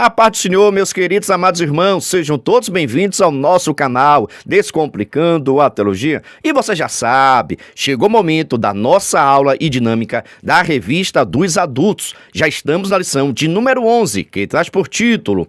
A paz do Senhor, meus queridos amados irmãos, sejam todos bem-vindos ao nosso canal Descomplicando a Teologia. E você já sabe, chegou o momento da nossa aula e dinâmica da Revista dos Adultos. Já estamos na lição de número 11, que traz por título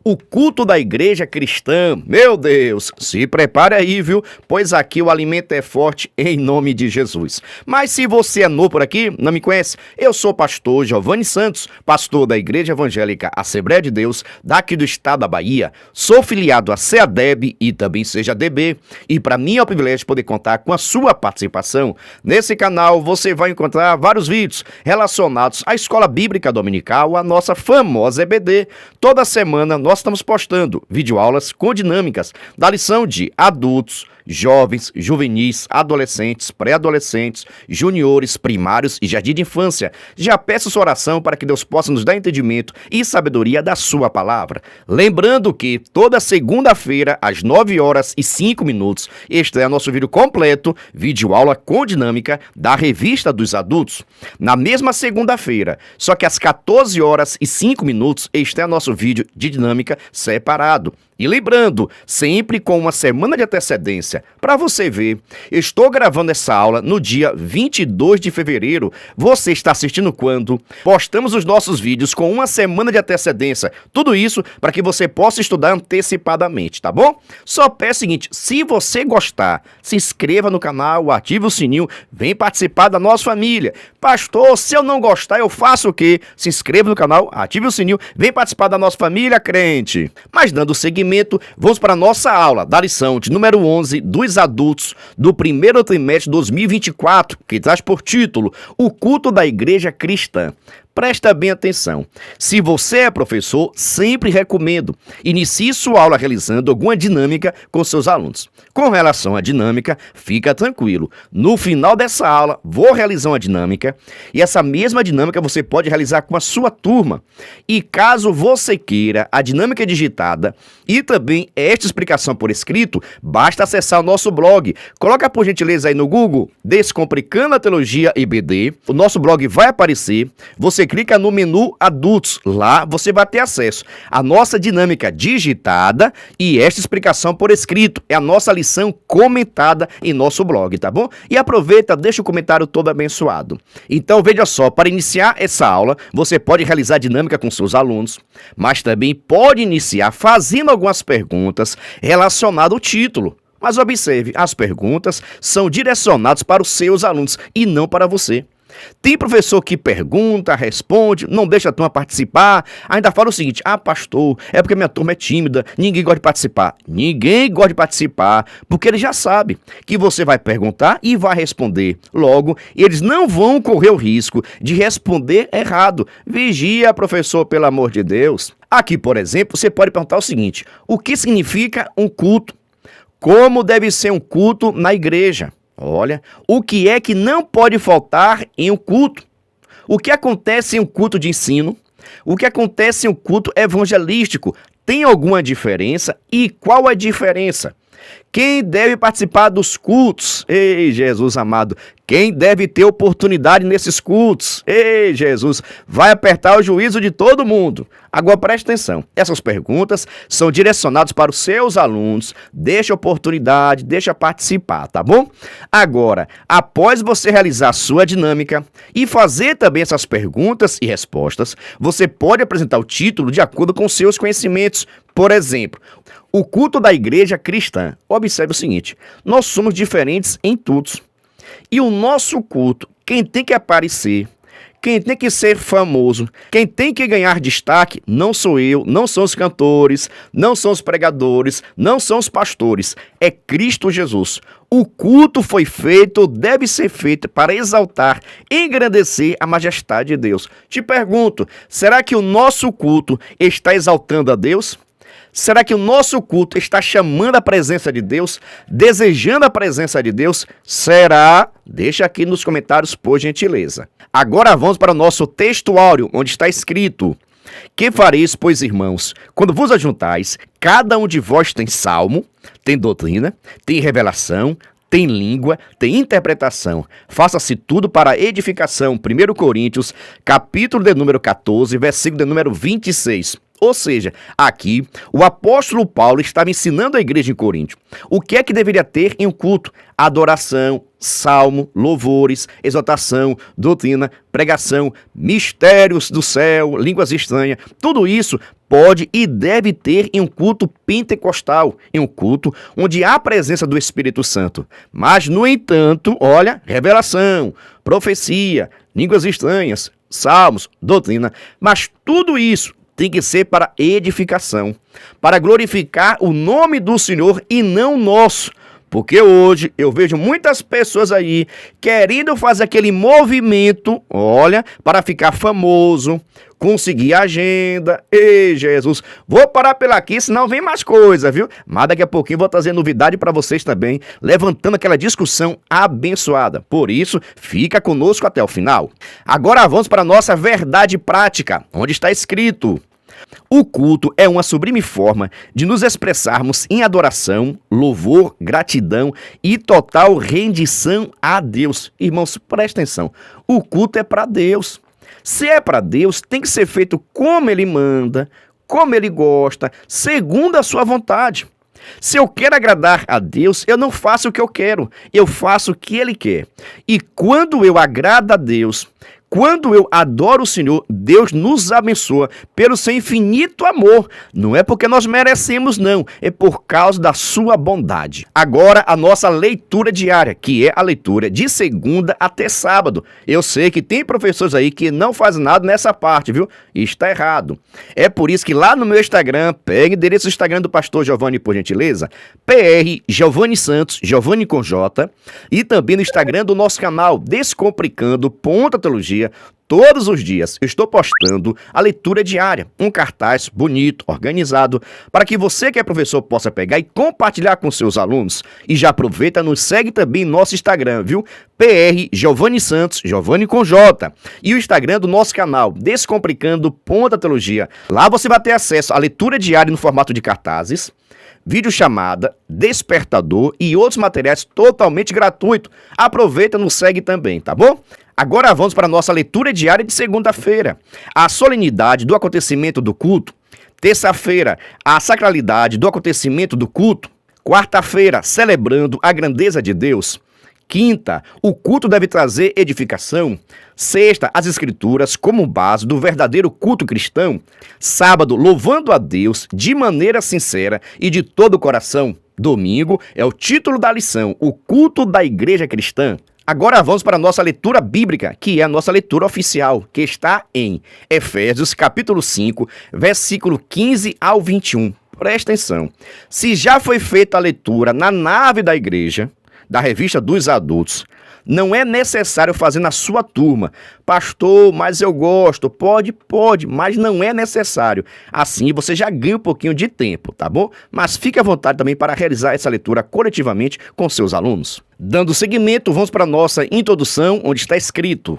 O culto da igreja cristã. Meu Deus, se prepare aí, viu? Pois aqui o alimento é forte em nome de Jesus. Mas se você é novo por aqui, não me conhece, eu sou o pastor Giovanni Santos, pastor da Igreja Evangélica Assembleia de Deus, daqui do estado da Bahia. Sou filiado a CEADEB e também seja DB. E para mim é um privilégio poder contar com a sua participação. Nesse canal você vai encontrar vários vídeos relacionados à Escola Bíblica Dominical, a nossa famosa EBD. Toda semana nós estamos postando videoaulas com dinâmicas da lição de adultos, jovens, juvenis, adolescentes, pré-adolescentes, juniores, primários e jardim de infância. Já peço sua oração para que Deus possa nos dar entendimento e sabedoria da sua palavra. Lembrando que toda segunda-feira, às 9h05, este é o nosso vídeo completo, videoaula com dinâmica da Revista dos Adultos. Na mesma segunda-feira, só que às 14h05, este é o nosso vídeo de dinâmica separado. E lembrando, sempre com uma semana de antecedência, para você ver, estou gravando essa aula no dia 22 de fevereiro. Você está assistindo quando? Postamos os nossos vídeos com uma semana de antecedência. Tudo isso para que você possa estudar antecipadamente, tá bom? Só peço o seguinte, se você gostar, se inscreva no canal, ative o sininho, vem participar da nossa família. Pastor, se eu não gostar, eu faço o quê? Se inscreva no canal, ative o sininho, vem participar da nossa família, crente. Mas dando seguimento, vamos para a nossa aula da lição de número 11 dos adultos do primeiro trimestre de 2024, que traz por título O culto da igreja cristã. Presta bem atenção. Se você é professor, sempre recomendo. Inicie sua aula realizando alguma dinâmica com seus alunos. Com relação à dinâmica, fica tranquilo. No final dessa aula, vou realizar uma dinâmica e essa mesma dinâmica você pode realizar com a sua turma. E caso você queira a dinâmica digitada e também esta explicação por escrito, basta acessar o nosso blog. Coloca por gentileza aí no Google, Descomplicando a Teologia EBD. O nosso blog vai aparecer. Você clica no menu Adultos, lá você vai ter acesso à nossa dinâmica digitada e esta explicação por escrito, é a nossa lição comentada em nosso blog, tá bom? E aproveita, deixa o comentário todo abençoado. Então veja só, para iniciar essa aula, você pode realizar a dinâmica com seus alunos, mas também pode iniciar fazendo algumas perguntas relacionadas ao título. Mas observe, as perguntas são direcionadas para os seus alunos e não para você. Tem professor que pergunta, responde, não deixa a turma participar, ainda fala o seguinte, pastor, é porque minha turma é tímida, ninguém gosta de participar. Ninguém gosta de participar, porque ele já sabe que você vai perguntar e vai responder. Logo, eles não vão correr o risco de responder errado. Vigia, professor, pelo amor de Deus. Aqui, por exemplo, você pode perguntar o seguinte, o que significa um culto? Como deve ser um culto na igreja? Olha, o que é que não pode faltar em um culto? O que acontece em um culto de ensino? O que acontece em um culto evangelístico? Tem alguma diferença? E qual a diferença? Quem deve participar dos cultos? Ei, Jesus amado, quem deve ter oportunidade nesses cultos? Ei, Jesus, vai apertar o juízo de todo mundo. Agora preste atenção, essas perguntas são direcionadas para os seus alunos, deixa oportunidade, deixa participar, tá bom? Agora, após você realizar a sua dinâmica e fazer também essas perguntas e respostas, você pode apresentar o título de acordo com seus conhecimentos. Por exemplo, o culto da igreja cristã. Observe o seguinte, nós somos diferentes em tudo. E o nosso culto, quem tem que aparecer, quem tem que ser famoso, quem tem que ganhar destaque, não sou eu, não são os cantores, não são os pregadores, não são os pastores, é Cristo Jesus. O culto foi feito, deve ser feito para exaltar, engrandecer a majestade de Deus. Te pergunto, será que o nosso culto está exaltando a Deus? Será que o nosso culto está chamando a presença de Deus, desejando a presença de Deus? Será? Deixa aqui nos comentários, por gentileza. Agora vamos para o nosso textuário, onde está escrito: Que fareis, pois, irmãos, quando vos ajuntais, cada um de vós tem salmo, tem doutrina, tem revelação, tem língua, tem interpretação. Faça-se tudo para edificação. 1 Coríntios, capítulo de número 14, versículo de número 26. Ou seja, aqui o apóstolo Paulo estava ensinando a igreja em Corinto o que é que deveria ter em um culto: adoração, salmo, louvores, exaltação, doutrina, pregação, mistérios do céu, línguas estranhas. Tudo isso pode e deve ter em um culto pentecostal, em um culto onde há a presença do Espírito Santo. Mas, no entanto, olha, revelação, profecia, línguas estranhas, salmos, doutrina, mas tudo isso tem que ser para edificação, para glorificar o nome do Senhor e não o nosso. Porque hoje eu vejo muitas pessoas aí querendo fazer aquele movimento, olha, para ficar famoso, conseguir agenda. Ei, Jesus, vou parar pela aqui, senão vem mais coisa, viu? Mas daqui a pouquinho vou trazer novidade para vocês também, levantando aquela discussão abençoada. Por isso, fica conosco até o final. Agora vamos para a nossa verdade prática, onde está escrito: o culto é uma sublime forma de nos expressarmos em adoração, louvor, gratidão e total rendição a Deus. Irmãos, presta atenção. O culto é para Deus. Se é para Deus, tem que ser feito como Ele manda, como Ele gosta, segundo a sua vontade. Se eu quero agradar a Deus, eu não faço o que eu quero, eu faço o que Ele quer. E quando eu agrado a Deus, quando eu adoro o Senhor, Deus nos abençoa pelo seu infinito amor. Não é porque nós merecemos, não. É por causa da sua bondade. Agora, a nossa leitura diária, que é a leitura de segunda até sábado. Eu sei que tem professores aí que não fazem nada nessa parte, viu? Está errado. É por isso que lá no meu Instagram, pegue o endereço do Instagram do pastor Giovanni, por gentileza, PR Giovanni Santos, Giovanni com J, e também no Instagram do nosso canal Descomplicando Teologia. Todos os dias eu estou postando a leitura diária, um cartaz bonito, organizado, para que você que é professor possa pegar e compartilhar com seus alunos. E já aproveita, nos segue também no nosso Instagram, viu? PR Giovanni Santos, Giovanni com J. E o Instagram do nosso canal, Descomplicando Teologia. Lá você vai ter acesso à leitura diária no formato de cartazes, videochamada, despertador e outros materiais totalmente gratuitos. Aproveita, nos segue também, tá bom? Agora vamos para a nossa leitura diária de segunda-feira. A solenidade do acontecimento do culto. Terça-feira, a sacralidade do acontecimento do culto. Quarta-feira, celebrando a grandeza de Deus. Quinta, o culto deve trazer edificação. Sexta, as escrituras como base do verdadeiro culto cristão. Sábado, louvando a Deus de maneira sincera e de todo o coração. Domingo é o título da lição, o culto da igreja cristã. Agora vamos para a nossa leitura bíblica, que é a nossa leitura oficial, que está em Efésios capítulo 5, versículo 15 ao 21. Presta atenção. Se já foi feita a leitura na nave da igreja, da revista dos adultos, não é necessário fazer na sua turma. Pastor, mas eu gosto. Pode, mas não é necessário. Assim você já ganha um pouquinho de tempo, tá bom? Mas fique à vontade também para realizar essa leitura coletivamente com seus alunos. Dando seguimento, vamos para a nossa introdução, onde está escrito: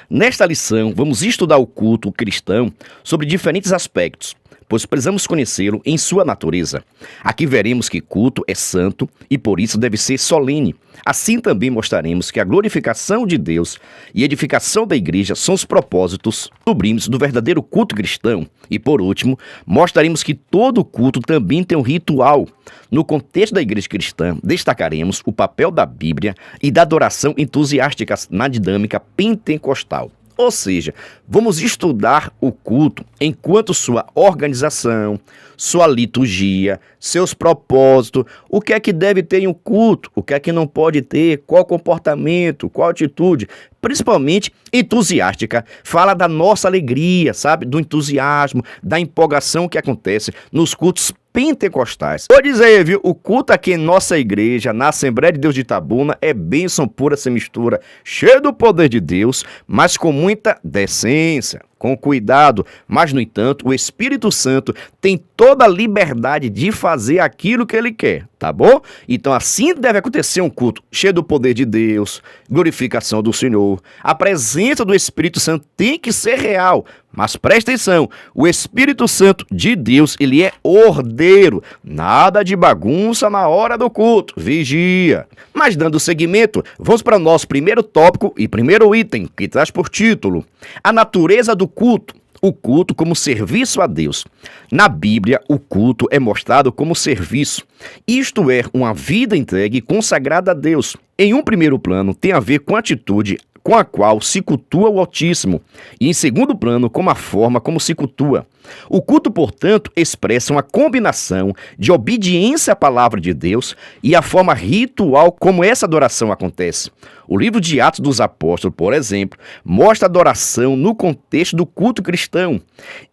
nesta lição, vamos estudar o culto cristão sobre diferentes aspectos, pois precisamos conhecê-lo em sua natureza. Aqui veremos que culto é santo e por isso deve ser solene. Assim também mostraremos que a glorificação de Deus e a edificação da igreja são os propósitos sublimes do verdadeiro culto cristão. E por último, mostraremos que todo culto também tem um ritual. No contexto da igreja cristã, destacaremos o papel da Bíblia e da adoração entusiástica na dinâmica pentecostal. Ou seja, vamos estudar o culto enquanto sua organização, sua liturgia, seus propósitos, o que é que deve ter em um culto, o que é que não pode ter, qual comportamento, qual atitude, principalmente entusiástica. Fala da nossa alegria, sabe? Do entusiasmo, da empolgação que acontece nos cultos pentecostais. Vou dizer, viu? O culto aqui em nossa igreja, na Assembleia de Deus de Itabuna, é bênção pura sem mistura, cheio do poder de Deus, mas com muita decência, com cuidado. Mas, no entanto, o Espírito Santo tem toda a liberdade de fazer aquilo que ele quer, tá bom? Então, assim deve acontecer um culto cheio do poder de Deus, glorificação do Senhor. A presença do Espírito Santo tem que ser real. Mas presta atenção, o Espírito Santo de Deus, ele é ordeiro. Nada de bagunça na hora do culto. Vigia. Mas dando seguimento, vamos para o nosso primeiro tópico e primeiro item, que traz por título: a natureza do culto. o culto como serviço a Deus. Na Bíblia, o culto é mostrado como serviço, isto é, uma vida entregue e consagrada a Deus. Em um primeiro plano, tem a ver com a atitude com a qual se cultua o Altíssimo, e em segundo plano, com a forma como se cultua. O culto, portanto, expressa uma combinação de obediência à palavra de Deus e a forma ritual como essa adoração acontece. O livro de Atos dos Apóstolos, por exemplo, mostra a adoração no contexto do culto cristão.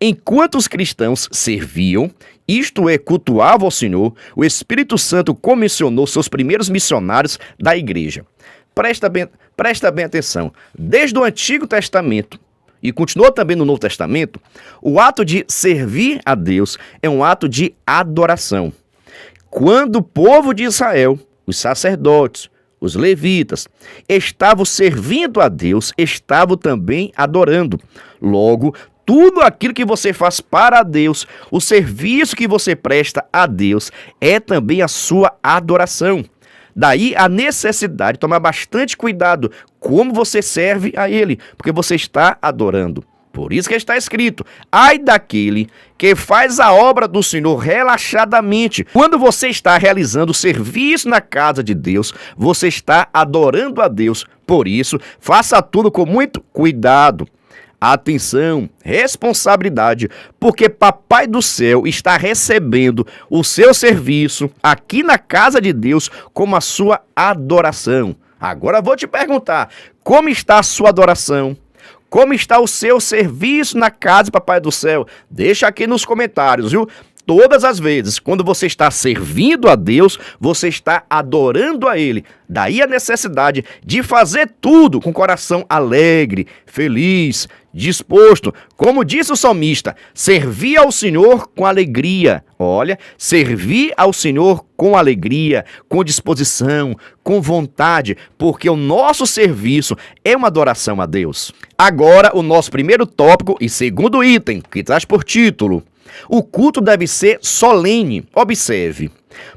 Enquanto os cristãos serviam, isto é, cultuavam ao Senhor, o Espírito Santo comissionou seus primeiros missionários da igreja. Presta bem atenção. Desde o Antigo Testamento, e continua também no Novo Testamento, o ato de servir a Deus é um ato de adoração. Quando o povo de Israel, os sacerdotes, os levitas, estavam servindo a Deus, estavam também adorando. Logo, tudo aquilo que você faz para Deus, o serviço que você presta a Deus, é também a sua adoração. Daí a necessidade de tomar bastante cuidado como você serve a Ele, porque você está adorando. Por isso que está escrito: ai daquele que faz a obra do Senhor relaxadamente. Quando você está realizando o serviço na casa de Deus, você está adorando a Deus. Por isso, faça tudo com muito cuidado. Atenção, responsabilidade, porque Papai do Céu está recebendo o seu serviço aqui na casa de Deus como a sua adoração. Agora vou te perguntar, como está a sua adoração? Como está o seu serviço na casa do Papai do Céu? Deixa aqui nos comentários, viu? Todas as vezes, quando você está servindo a Deus, você está adorando a Ele. Daí a necessidade de fazer tudo com o coração alegre, feliz, disposto. Como disse o salmista, servir ao Senhor com alegria. Olha, servir ao Senhor com alegria, com disposição, com vontade, porque o nosso serviço é uma adoração a Deus. Agora, o nosso primeiro tópico e segundo item, que traz por título: o culto deve ser solene. Observe.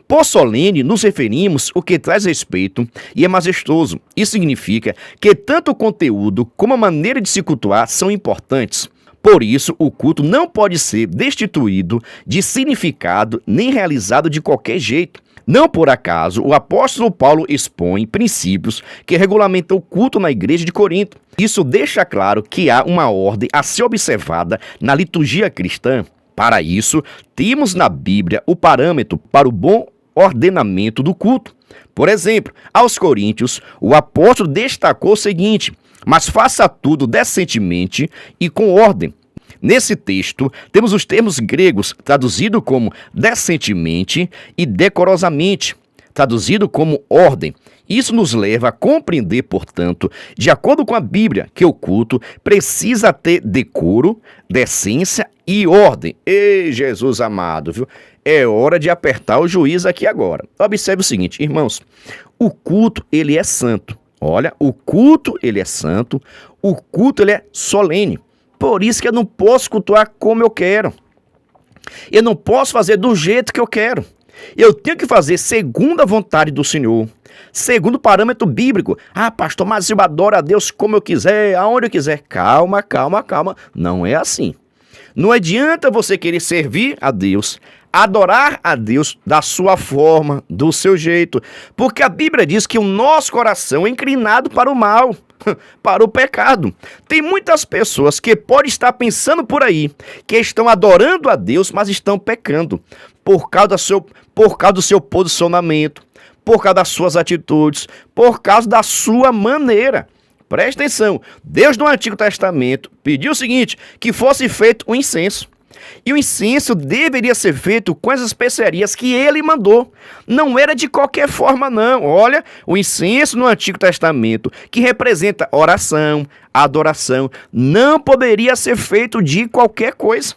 Por solene, nos referimos ao que traz respeito e é majestoso. Isso significa que tanto o conteúdo como a maneira de se cultuar são importantes. Por isso, o culto não pode ser destituído de significado nem realizado de qualquer jeito. Não por acaso, o apóstolo Paulo expõe princípios que regulamentam o culto na igreja de Corinto. Isso deixa claro que há uma ordem a ser observada na liturgia cristã. Para isso, temos na Bíblia o parâmetro para o bom ordenamento do culto. Por exemplo, aos Coríntios, o apóstolo destacou o seguinte: mas faça tudo decentemente e com ordem. Nesse texto, temos os termos gregos traduzido como decentemente e decorosamente, traduzido como ordem. Isso nos leva a compreender, portanto, de acordo com a Bíblia, que o culto precisa ter decoro, decência e ordem. Ei, Jesus amado, viu? É hora de apertar o juiz aqui agora. Observe o seguinte, irmãos, o culto, ele é santo. Olha, o culto, ele é santo, o culto, ele é solene. Por isso que eu não posso cultuar como eu quero. Eu não posso fazer do jeito que eu quero. Eu tenho que fazer segundo a vontade do Senhor, segundo o parâmetro bíblico. Ah, pastor, mas eu adoro a Deus como eu quiser, aonde eu quiser. Calma, calma, calma. Não é assim. Não adianta você querer servir a Deus, adorar a Deus da sua forma, do seu jeito. Porque a Bíblia diz que o nosso coração é inclinado para o mal, para o pecado. Tem muitas pessoas que podem estar pensando por aí, que estão adorando a Deus, mas estão pecando. Por causa do seu posicionamento, por causa das suas atitudes, por causa da sua maneira. Presta atenção, Deus no Antigo Testamento pediu o seguinte, que fosse feito o incenso. E o incenso deveria ser feito com as especiarias que ele mandou. Não era de qualquer forma, não. Olha, o incenso no Antigo Testamento, que representa oração, adoração, não poderia ser feito de qualquer coisa.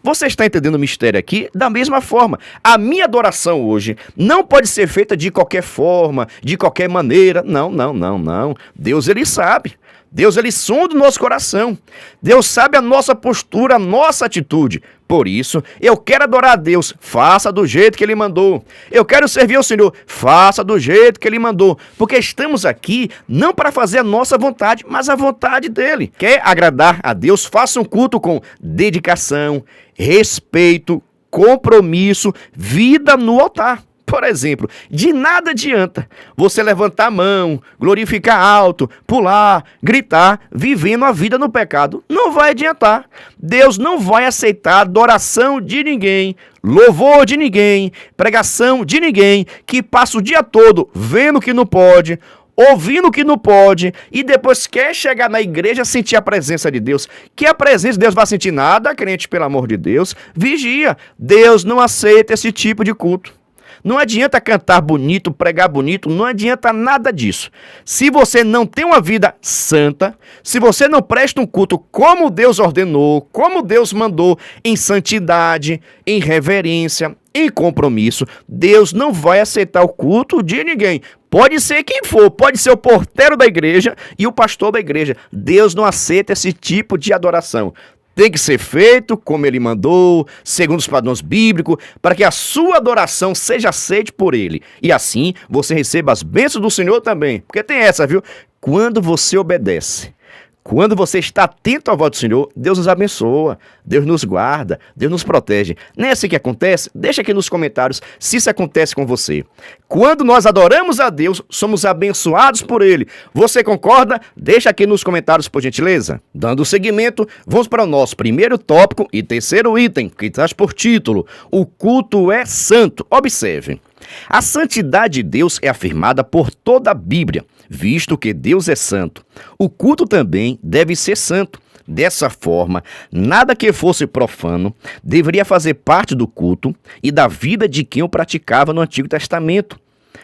Você está entendendo o mistério aqui? Da mesma forma, a minha adoração hoje não pode ser feita de qualquer forma, de qualquer maneira. Não, não, não, não. Deus, ele sabe. Deus, ele sonda o nosso coração. Deus sabe a nossa postura, a nossa atitude. Por isso, eu quero adorar a Deus, faça do jeito que Ele mandou. Eu quero servir ao Senhor, faça do jeito que Ele mandou. Porque estamos aqui não para fazer a nossa vontade, mas a vontade dEle. Quer agradar a Deus? Faça um culto com dedicação, respeito, compromisso, vida no altar. Por exemplo, de nada adianta você levantar a mão, glorificar alto, pular, gritar, vivendo a vida no pecado. Não vai adiantar. Deus não vai aceitar adoração de ninguém, louvor de ninguém, pregação de ninguém que passa o dia todo vendo que não pode, ouvindo que não pode e depois quer chegar na igreja sentir a presença de Deus. Que a presença de Deus vai sentir nada, crente, pelo amor de Deus. Vigia. Deus não aceita esse tipo de culto. Não adianta cantar bonito, pregar bonito, não adianta nada disso. Se você não tem uma vida santa, se você não presta um culto como Deus ordenou, como Deus mandou, em santidade, em reverência, em compromisso, Deus não vai aceitar o culto de ninguém. Pode ser quem for, pode ser o porteiro da igreja e o pastor da igreja. Deus não aceita esse tipo de adoração. Tem que ser feito como Ele mandou, segundo os padrões bíblicos, para que a sua adoração seja aceita por Ele. E assim você receba as bênçãos do Senhor também. Porque tem essa, viu? Quando você obedece, quando você está atento à voz do Senhor, Deus nos abençoa, Deus nos guarda, Deus nos protege. Não é assim que acontece? Deixa aqui nos comentários se isso acontece com você. Quando nós adoramos a Deus, somos abençoados por Ele. Você concorda? Deixa aqui nos comentários, por gentileza. Dando seguimento, vamos para o nosso primeiro tópico e terceiro item, que traz por título: o culto é santo. Observe. A santidade de Deus é afirmada por toda a Bíblia, visto que Deus é santo. O culto também deve ser santo. Dessa forma, nada que fosse profano deveria fazer parte do culto e da vida de quem o praticava no Antigo Testamento.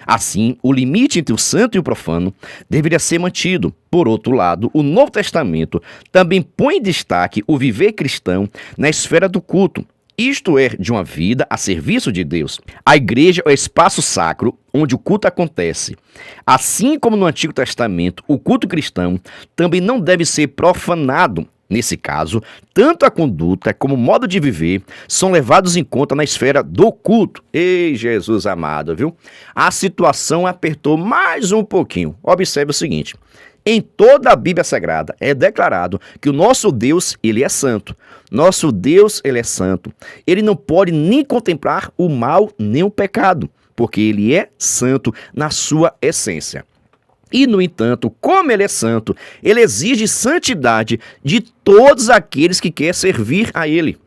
Assim, o limite entre o santo e o profano deveria ser mantido. Por outro lado, o Novo Testamento também põe em destaque o viver cristão na esfera do culto. Isto é, de uma vida a serviço de Deus. A igreja é o espaço sacro onde o culto acontece. Assim como no Antigo Testamento, o culto cristão também não deve ser profanado. Nesse caso, tanto a conduta como o modo de viver são levados em conta na esfera do culto. Ei, Jesus amado, viu? A situação apertou mais um pouquinho. Observe o seguinte: em toda a Bíblia Sagrada é declarado que o nosso Deus, Ele é santo. Nosso Deus, Ele é santo. Ele não pode nem contemplar o mal nem o pecado, porque Ele é santo na sua essência. E, no entanto, como Ele é santo, Ele exige santidade de todos aqueles que querem servir a Ele.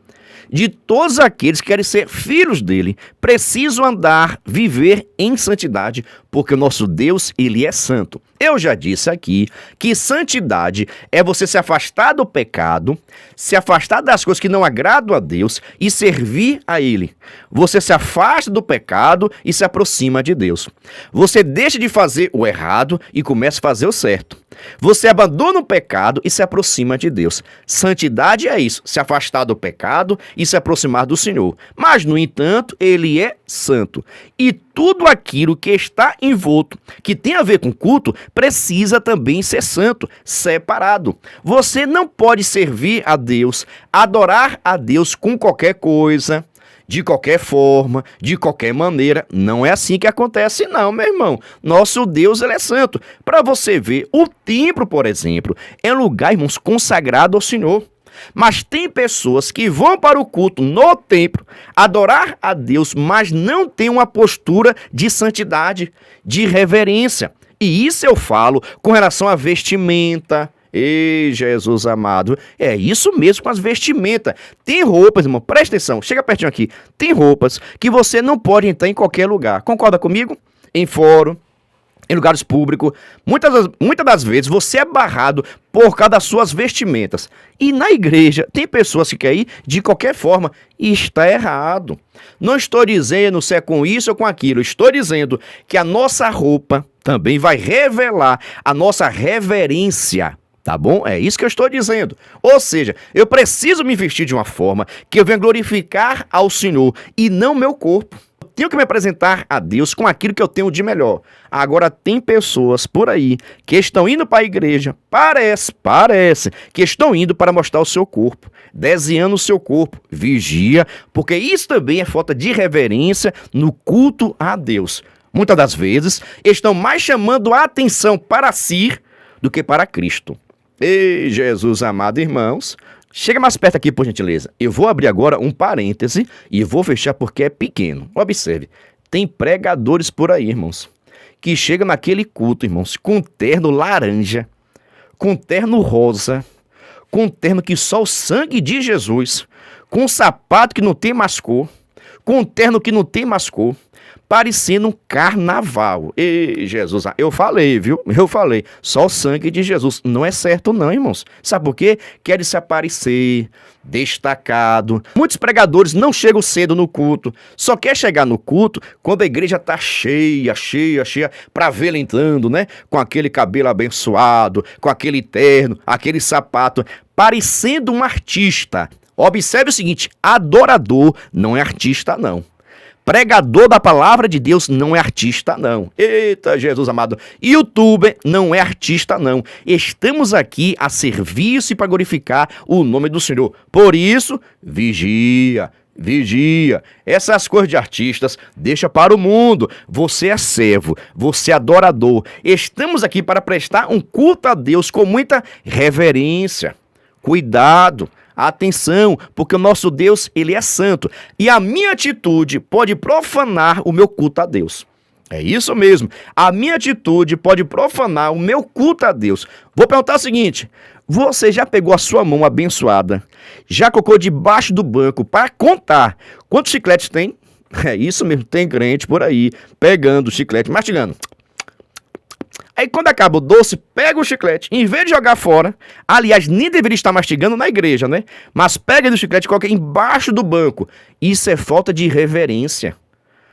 De todos aqueles que querem ser filhos dele, precisam andar, viver em santidade, porque o nosso Deus, Ele é santo. Eu já disse aqui que santidade é você se afastar do pecado, se afastar das coisas que não agradam a Deus e servir a Ele. Você se afasta do pecado e se aproxima de Deus. Você deixa de fazer o errado e começa a fazer o certo. Você abandona o pecado e se aproxima de Deus. Santidade é isso, se afastar do pecado e se aproximar do Senhor. Mas, no entanto, Ele é santo. E tudo aquilo que está envolto, que tem a ver com culto, precisa também ser santo, separado. Você não pode servir a Deus, adorar a Deus com qualquer coisa, de qualquer forma, de qualquer maneira. Não é assim que acontece, não, meu irmão. Nosso Deus, Ele é santo. Para você ver, o templo, por exemplo, é um lugar, irmãos, consagrado ao Senhor. Mas tem pessoas que vão para o culto no templo, adorar a Deus, mas não tem uma postura de santidade, de reverência. E isso eu falo com relação à vestimenta. Ei, Jesus amado, é isso mesmo com as vestimentas. Tem roupas, irmão, presta atenção, chega pertinho aqui. Tem roupas que você não pode entrar em qualquer lugar. Concorda comigo? Em fórum, em lugares públicos, muitas das vezes você é barrado por causa das suas vestimentas. E na igreja tem pessoas que querem ir de qualquer forma e está errado. Não estou dizendo se é com isso ou com aquilo, estou dizendo que a nossa roupa também vai revelar a nossa reverência. Tá bom? É isso que eu estou dizendo. Ou seja, eu preciso me vestir de uma forma que eu venha glorificar ao Senhor e não meu corpo. tenho que me apresentar a Deus com aquilo que eu tenho de melhor. Agora, tem pessoas por aí que estão indo para a igreja, parece, que estão indo para mostrar o seu corpo, desenhando o seu corpo. Vigia, porque isso também é falta de reverência no culto a Deus. Muitas das vezes, estão mais chamando a atenção para si do que para Cristo. Ei, Jesus amado, irmãos, chega mais perto aqui, por gentileza. Eu vou abrir agora um parêntese e vou fechar porque é pequeno. Observe, tem pregadores por aí, irmãos, que chegam naquele culto, irmãos, com terno laranja, com terno rosa, com terno que só o sangue de Jesus, com sapato que não tem mais cor, com terno que não tem mais cor, parecendo um carnaval. Ei, Jesus, eu falei, viu? Eu falei. Só o sangue de Jesus. Não é certo não, irmãos. Sabe por quê? Querem se aparecer, destacado. Muitos pregadores não chegam cedo no culto. Só quer chegar no culto quando a igreja está cheia, para vê-lo entrando, né? Com aquele cabelo abençoado, com aquele terno, aquele sapato, parecendo um artista. Observe o seguinte, adorador não é artista, não. Pregador da palavra de Deus não é artista, não. Eita, Jesus amado. YouTuber não é artista, não. Estamos aqui a serviço e para glorificar o nome do Senhor. Por isso, vigia. Essas coisas de artistas, deixa para o mundo. Você é servo, você é adorador. Estamos aqui para prestar um culto a Deus com muita reverência. Cuidado. Atenção, porque o nosso Deus, ele é santo. E a minha atitude pode profanar o meu culto a Deus. É isso mesmo. A minha atitude pode profanar o meu culto a Deus. Vou perguntar o seguinte. Você já pegou a sua mão abençoada? Já colocou debaixo do banco para contar quantos chicletes tem? É isso mesmo, tem crente por aí pegando o chiclete, mastigando. Aí quando acaba o doce, pega o chiclete, em vez de jogar fora, aliás, nem deveria estar mastigando na igreja, né? Mas pega o chiclete e coloca embaixo do banco. Isso é falta de reverência,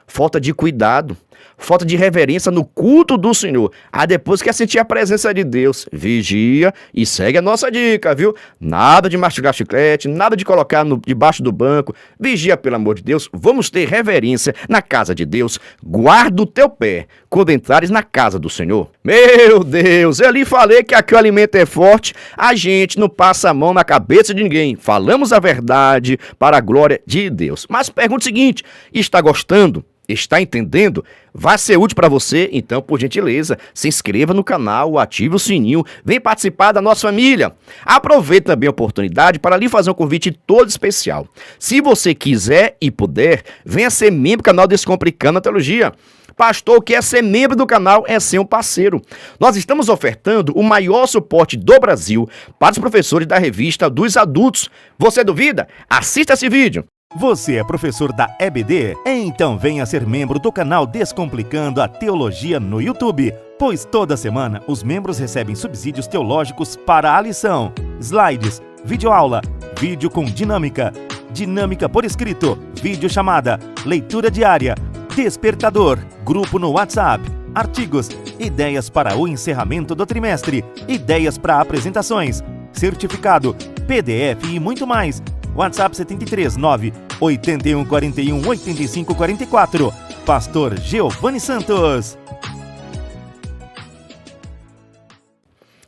falta de cuidado, falta de reverência no culto do Senhor. Aí depois quer sentir a presença de Deus, vigia e segue a nossa dica, viu? Nada de mastigar chiclete, nada de colocar debaixo do banco. Vigia, pelo amor de Deus, vamos ter reverência na casa de Deus. Guarda o teu pé quando entrares na casa do Senhor. Meu Deus, eu lhe falei que aqui o alimento é forte, a gente não passa a mão na cabeça de ninguém. Falamos a verdade para a glória de Deus. Mas pergunta o seguinte, está gostando? Está entendendo? Vai ser útil para você? Então, por gentileza, se inscreva no canal, ative o sininho, vem participar da nossa família. Aproveite também a oportunidade para lhe fazer um convite todo especial. Se você quiser e puder, venha ser membro do canal Descomplicando a Teologia. Pastor, o que é ser membro do canal é ser um parceiro. Nós estamos ofertando o maior suporte do Brasil para os professores da revista dos adultos. Você duvida? Assista esse vídeo. Você é professor da EBD? Então venha ser membro do canal Descomplicando a Teologia no YouTube, pois toda semana os membros recebem subsídios teológicos para a lição, slides, videoaula, vídeo com dinâmica, dinâmica por escrito, vídeo chamada, leitura diária, despertador, grupo no WhatsApp, artigos, ideias para o encerramento do trimestre, ideias para apresentações, certificado, PDF e muito mais. WhatsApp 73 9 81 41 85 44. Pastor Giovanni Santos.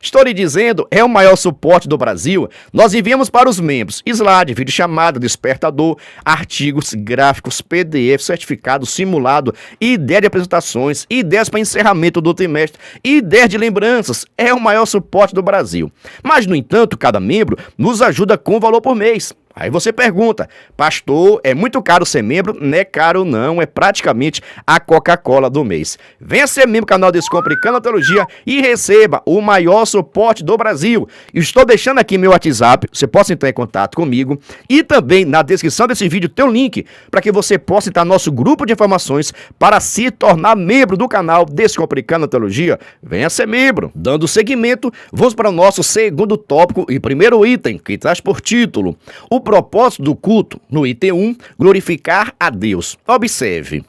Estou lhe dizendo, é o maior suporte do Brasil. Nós enviamos para os membros slide, videochamada, despertador, artigos, gráficos, PDF, certificado, simulado, ideia de apresentações, ideias para encerramento do trimestre, ideias de lembranças. É o maior suporte do Brasil. Mas, no entanto, cada membro nos ajuda com valor por mês. Aí você pergunta, pastor, é muito caro ser membro? Não é caro não, é praticamente a Coca-Cola do mês. Venha ser membro do canal Descomplicando a Teologia e receba o maior suporte do Brasil. Estou deixando aqui meu WhatsApp, você possa entrar em contato comigo e também na descrição desse vídeo tem um link para que você possa entrar no nosso grupo de informações para se tornar membro do canal Descomplicando a Teologia. Venha ser membro. Dando seguimento, vamos para o nosso segundo tópico e primeiro item, que traz por título o propósito do culto, no item 1, glorificar a Deus. Observe,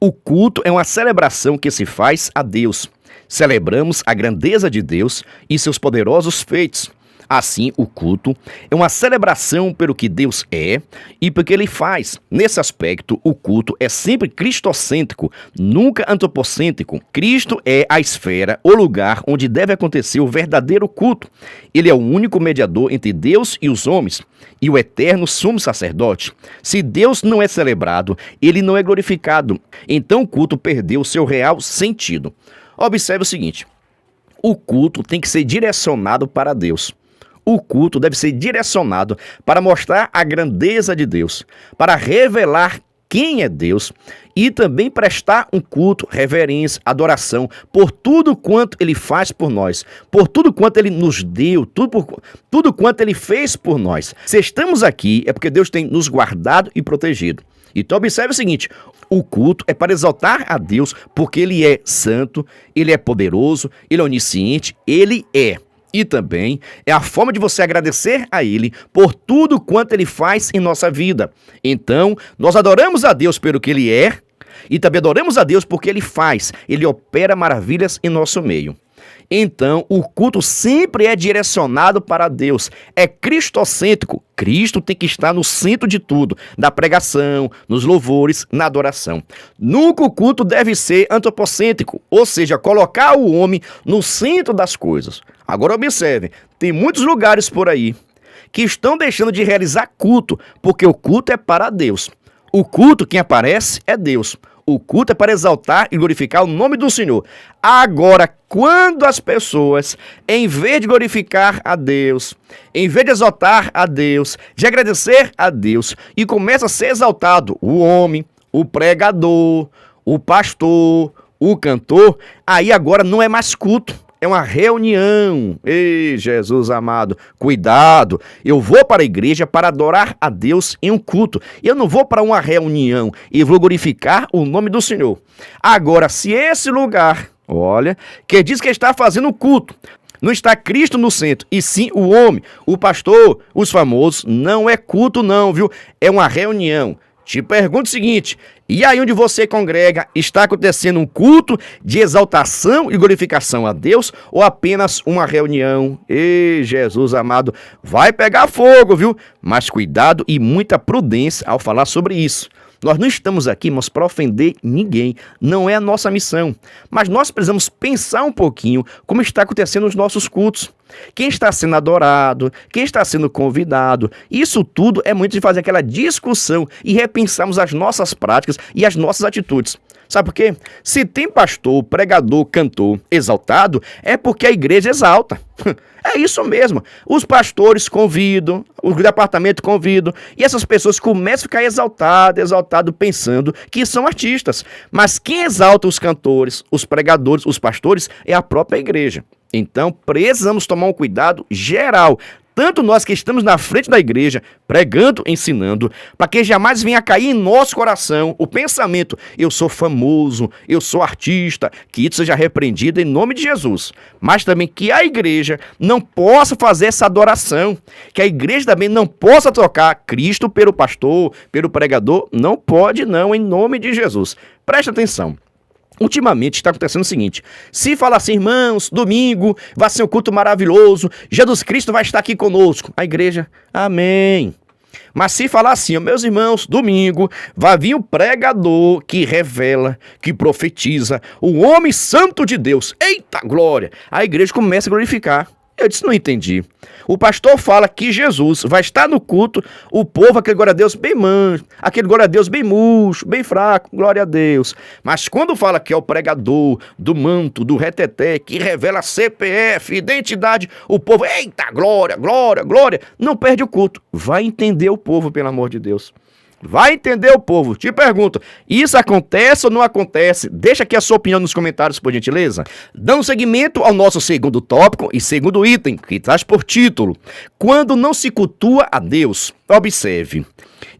o culto é uma celebração que se faz a Deus. Celebramos a grandeza de Deus e seus poderosos feitos. Assim, o culto é uma celebração pelo que Deus é e pelo que Ele faz. Nesse aspecto, o culto é sempre cristocêntrico, nunca antropocêntrico. Cristo é a esfera, o lugar onde deve acontecer o verdadeiro culto. Ele é o único mediador entre Deus e os homens e o eterno sumo sacerdote. Se Deus não é celebrado, Ele não é glorificado. Então o culto perdeu seu real sentido. Observe o seguinte: o culto tem que ser direcionado para Deus. O culto deve ser direcionado para mostrar a grandeza de Deus, para revelar quem é Deus e também prestar um culto, reverência, adoração por tudo quanto Ele faz por nós, por tudo quanto Ele nos deu, tudo quanto Ele fez por nós. Se estamos aqui é porque Deus tem nos guardado e protegido. Então observe o seguinte: o culto é para exaltar a Deus porque Ele é santo, Ele é poderoso, Ele é onisciente, Ele é. E também é a forma de você agradecer a Ele por tudo quanto Ele faz em nossa vida. Então, nós adoramos a Deus pelo que Ele é e também adoramos a Deus porque Ele faz. Ele opera maravilhas em nosso meio. Então, o culto sempre é direcionado para Deus, é cristocêntrico. Cristo tem que estar no centro de tudo, da pregação, nos louvores, na adoração. Nunca o culto deve ser antropocêntrico, ou seja, colocar o homem no centro das coisas. Agora observe, tem muitos lugares por aí que estão deixando de realizar culto, porque o culto é para Deus. O culto, quem aparece, é Deus. O culto é para exaltar e glorificar o nome do Senhor. Agora, quando as pessoas, em vez de glorificar a Deus, em vez de exaltar a Deus, de agradecer a Deus, e começa a ser exaltado o homem, o pregador, o pastor, o cantor, aí agora não é mais culto. É uma reunião. Ei, Jesus amado, cuidado. Eu vou para a igreja para adorar a Deus em um culto. Eu não vou para uma reunião e vou glorificar o nome do Senhor. Agora, se esse lugar, olha, que diz que está fazendo culto, não está Cristo no centro, e sim o homem, o pastor, os famosos, não é culto não, viu? É uma reunião. Te pergunto o seguinte: e aí onde você congrega, está acontecendo um culto de exaltação e glorificação a Deus ou apenas uma reunião? Ei, Jesus amado, vai pegar fogo, viu? Mas cuidado e muita prudência ao falar sobre isso. Nós não estamos aqui, irmãos, para ofender ninguém. Não é a nossa missão. Mas nós precisamos pensar um pouquinho como está acontecendo nos nossos cultos. Quem está sendo adorado, quem está sendo convidado. Isso tudo é muito de fazer aquela discussão e repensarmos as nossas práticas e as nossas atitudes. Sabe por quê? Se tem pastor, pregador, cantor exaltado, é porque a igreja exalta. É isso mesmo. Os pastores convidam, os departamentos convidam, e essas pessoas começam a ficar exaltado, pensando que são artistas. Mas quem exalta os cantores, os pregadores, os pastores, é a própria igreja. Então, precisamos tomar um cuidado geral, tanto nós que estamos na frente da igreja, pregando, ensinando, para que jamais venha cair em nosso coração o pensamento: eu sou famoso, eu sou artista, que isso seja repreendido em nome de Jesus. Mas também que a igreja não possa fazer essa adoração, que a igreja também não possa trocar Cristo pelo pastor, pelo pregador, não pode não, em nome de Jesus. Preste atenção. Ultimamente está acontecendo o seguinte: se falar assim, irmãos, domingo vai ser um culto maravilhoso, Jesus Cristo vai estar aqui conosco, a igreja, amém. Mas se falar assim, meus irmãos, domingo vai vir o pregador que revela, que profetiza, o homem santo de Deus, eita glória, a igreja começa a glorificar. Eu disse, não entendi. O pastor fala que Jesus vai estar no culto, o povo, aquele glória a Deus bem manso, aquele glória a Deus bem murcho, bem fraco, glória a Deus. Mas quando fala que é o pregador do manto, do reteté, que revela CPF, identidade, o povo, eita, glória, glória, glória, não perde o culto. Vai entender o povo, pelo amor de Deus. Vai entender o povo. Te pergunto, isso acontece ou não acontece? Deixa aqui a sua opinião nos comentários, por gentileza. Dando seguimento ao nosso segundo tópico e segundo item, que traz por título: quando não se cultua a Deus. Observe.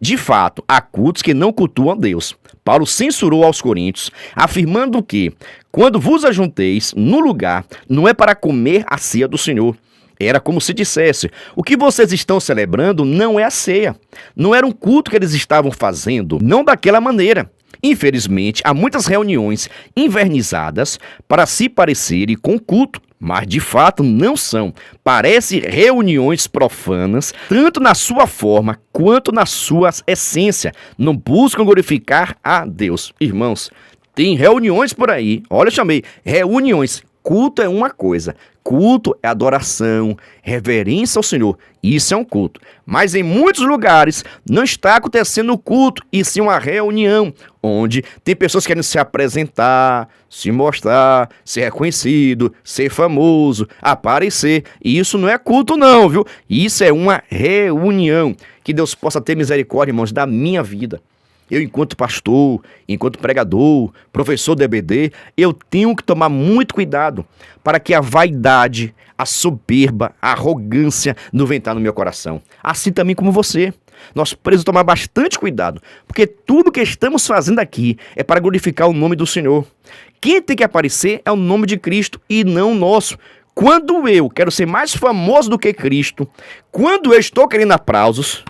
De fato, há cultos que não cultuam a Deus. Paulo censurou aos coríntios, afirmando que, quando vos ajunteis no lugar, não é para comer a ceia do Senhor. Era como se dissesse: o que vocês estão celebrando não é a ceia. Não era um culto que eles estavam fazendo, não daquela maneira. Infelizmente, há muitas reuniões invernizadas para se parecerem com culto. mas de fato não são. Parecem reuniões profanas, tanto na sua forma quanto na sua essência. Não buscam glorificar a Deus. Irmãos, tem reuniões por aí, olha, eu chamei reuniões. Culto é uma coisa, culto é adoração, reverência ao Senhor, isso é um culto. Mas em muitos lugares não está acontecendo o culto, e sim uma reunião, onde tem pessoas querendo se apresentar, se mostrar, ser reconhecido, ser famoso, aparecer. E isso não é culto não, viu? Isso é uma reunião. Que Deus possa ter misericórdia, irmãos, da minha vida. Eu, enquanto pastor, enquanto pregador, professor do EBD, eu tenho que tomar muito cuidado para que a vaidade, a soberba, a arrogância não venha entrar no meu coração. Assim também como você. Nós precisamos tomar bastante cuidado, porque tudo que estamos fazendo aqui é para glorificar o nome do Senhor. Quem tem que aparecer é o nome de Cristo e não o nosso. Quando eu quero ser mais famoso do que Cristo, quando eu estou querendo aplausos,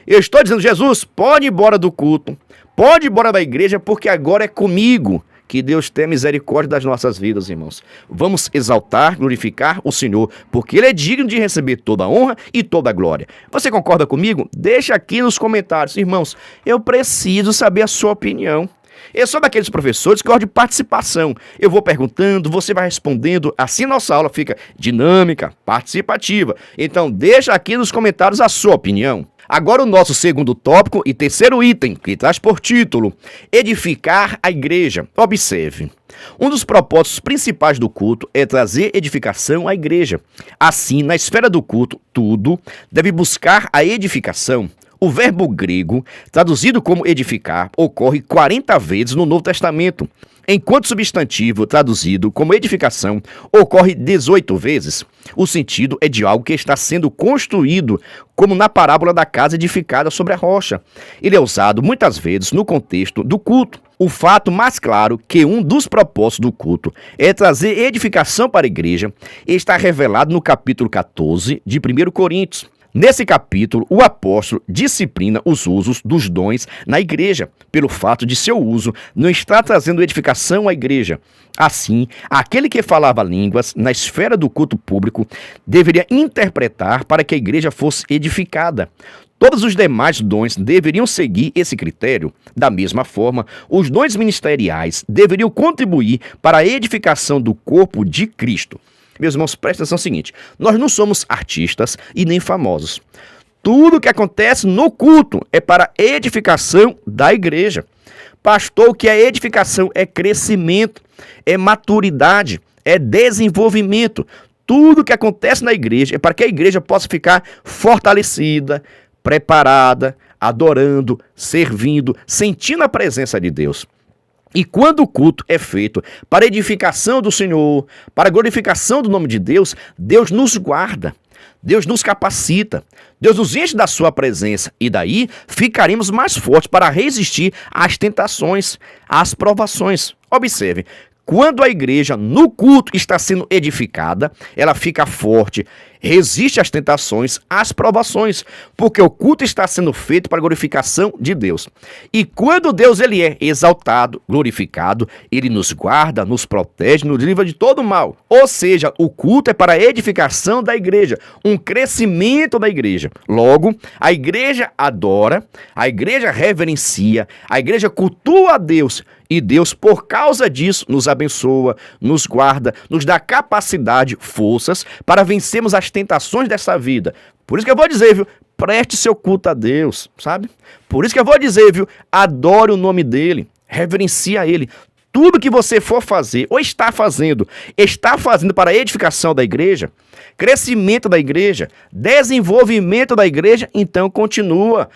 eu estou dizendo, Jesus, pode ir embora do culto, pode ir embora da igreja, porque agora é comigo. Que Deus tenha misericórdia das nossas vidas, irmãos. Vamos exaltar, glorificar o Senhor, porque Ele é digno de receber toda a honra e toda a glória. Você concorda comigo? Deixa aqui nos comentários. Irmãos, eu preciso saber a sua opinião. Eu sou daqueles professores que gostam de participação. Eu vou perguntando, você vai respondendo. Assim nossa aula fica dinâmica, participativa. Então deixa aqui nos comentários a sua opinião. Agora o nosso segundo tópico e terceiro item, que traz por título, edificar a igreja. Observe, um dos propósitos principais do culto é trazer edificação à igreja. Assim, na esfera do culto, tudo deve buscar a edificação. O verbo grego, traduzido como edificar, ocorre 40 vezes no Novo Testamento, enquanto o substantivo, traduzido como edificação, ocorre 18 vezes. O sentido é de algo que está sendo construído, como na parábola da casa edificada sobre a rocha. Ele é usado muitas vezes no contexto do culto. O fato mais claro que um dos propósitos do culto é trazer edificação para a igreja está revelado no capítulo 14 de 1 Coríntios. Nesse capítulo, o apóstolo disciplina os usos dos dons na igreja, pelo fato de seu uso não estar trazendo edificação à igreja. Assim, aquele que falava línguas na esfera do culto público deveria interpretar para que a igreja fosse edificada. Todos os demais dons deveriam seguir esse critério. Da mesma forma, os dons ministeriais deveriam contribuir para a edificação do corpo de Cristo. Meus irmãos, presta atenção no seguinte, nós não somos artistas e nem famosos. Tudo que acontece no culto é para edificação da igreja. Pastor, o que é edificação? É crescimento, é maturidade, é desenvolvimento. Tudo que acontece na igreja é para que a igreja possa ficar fortalecida, preparada, adorando, servindo, sentindo a presença de Deus. E quando o culto é feito para edificação do Senhor, para glorificação do nome de Deus, Deus nos guarda, Deus nos capacita, Deus nos enche da sua presença e daí ficaremos mais fortes para resistir às tentações, às provações. Observe, quando a igreja no culto está sendo edificada, ela fica forte, resiste às tentações, às provações, porque o culto está sendo feito para a glorificação de Deus. E quando Deus ele é exaltado, glorificado, ele nos guarda, nos protege, nos livra de todo mal. Ou seja, o culto é para a edificação da igreja, um crescimento da igreja. Logo, a igreja adora, a igreja reverencia, a igreja cultua a Deus. E Deus, por causa disso, nos abençoa, nos guarda, nos dá capacidade, forças para vencermos as tentações dessa vida. Por isso que eu vou dizer, viu? Preste seu culto a Deus, sabe? Por isso que eu vou dizer, viu? Adore o nome dele, reverencia ele. Tudo que você for fazer ou está fazendo para a edificação da igreja, crescimento da igreja, desenvolvimento da igreja, então continua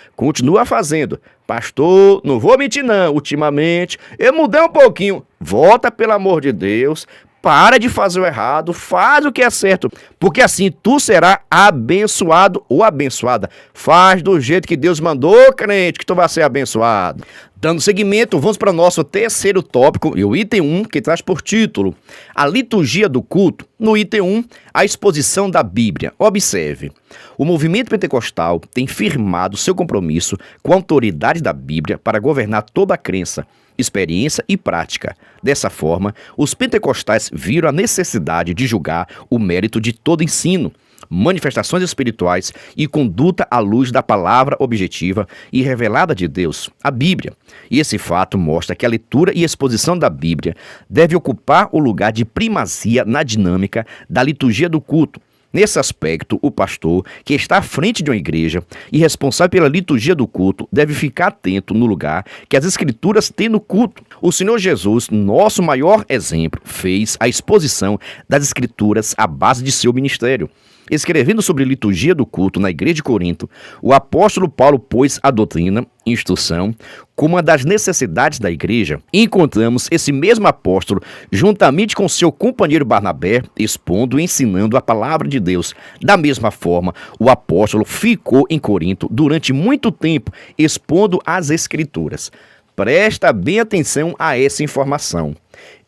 fazendo. Pastor, não vou mentir não, ultimamente eu mudei um pouquinho. Volta, pelo amor de Deus, para de fazer o errado, faz o que é certo, porque assim tu será abençoado ou abençoada. Faz do jeito que Deus mandou, crente, que tu vai ser abençoado. Dando seguimento, vamos para o nosso terceiro tópico e o item 1, que traz por título a liturgia do culto. No item 1, a exposição da Bíblia. Observe, o movimento pentecostal tem firmado seu compromisso com a autoridade da Bíblia para governar toda a crença, experiência e prática. Dessa forma, os pentecostais viram a necessidade de julgar o mérito de todo ensino, manifestações espirituais e conduta à luz da palavra objetiva e revelada de Deus, a Bíblia. E esse fato mostra que a leitura e exposição da Bíblia deve ocupar o lugar de primazia na dinâmica da liturgia do culto. Nesse aspecto, o pastor, que está à frente de uma igreja e responsável pela liturgia do culto, deve ficar atento no lugar que as Escrituras têm no culto. O Senhor Jesus, nosso maior exemplo, fez a exposição das Escrituras à base de seu ministério. Escrevendo sobre liturgia do culto na igreja de Corinto, o apóstolo Paulo pôs a doutrina, instrução, como uma das necessidades da igreja. E encontramos esse mesmo apóstolo, juntamente com seu companheiro Barnabé, expondo e ensinando a palavra de Deus. Da mesma forma, o apóstolo ficou em Corinto durante muito tempo, expondo as Escrituras. Presta bem atenção a essa informação.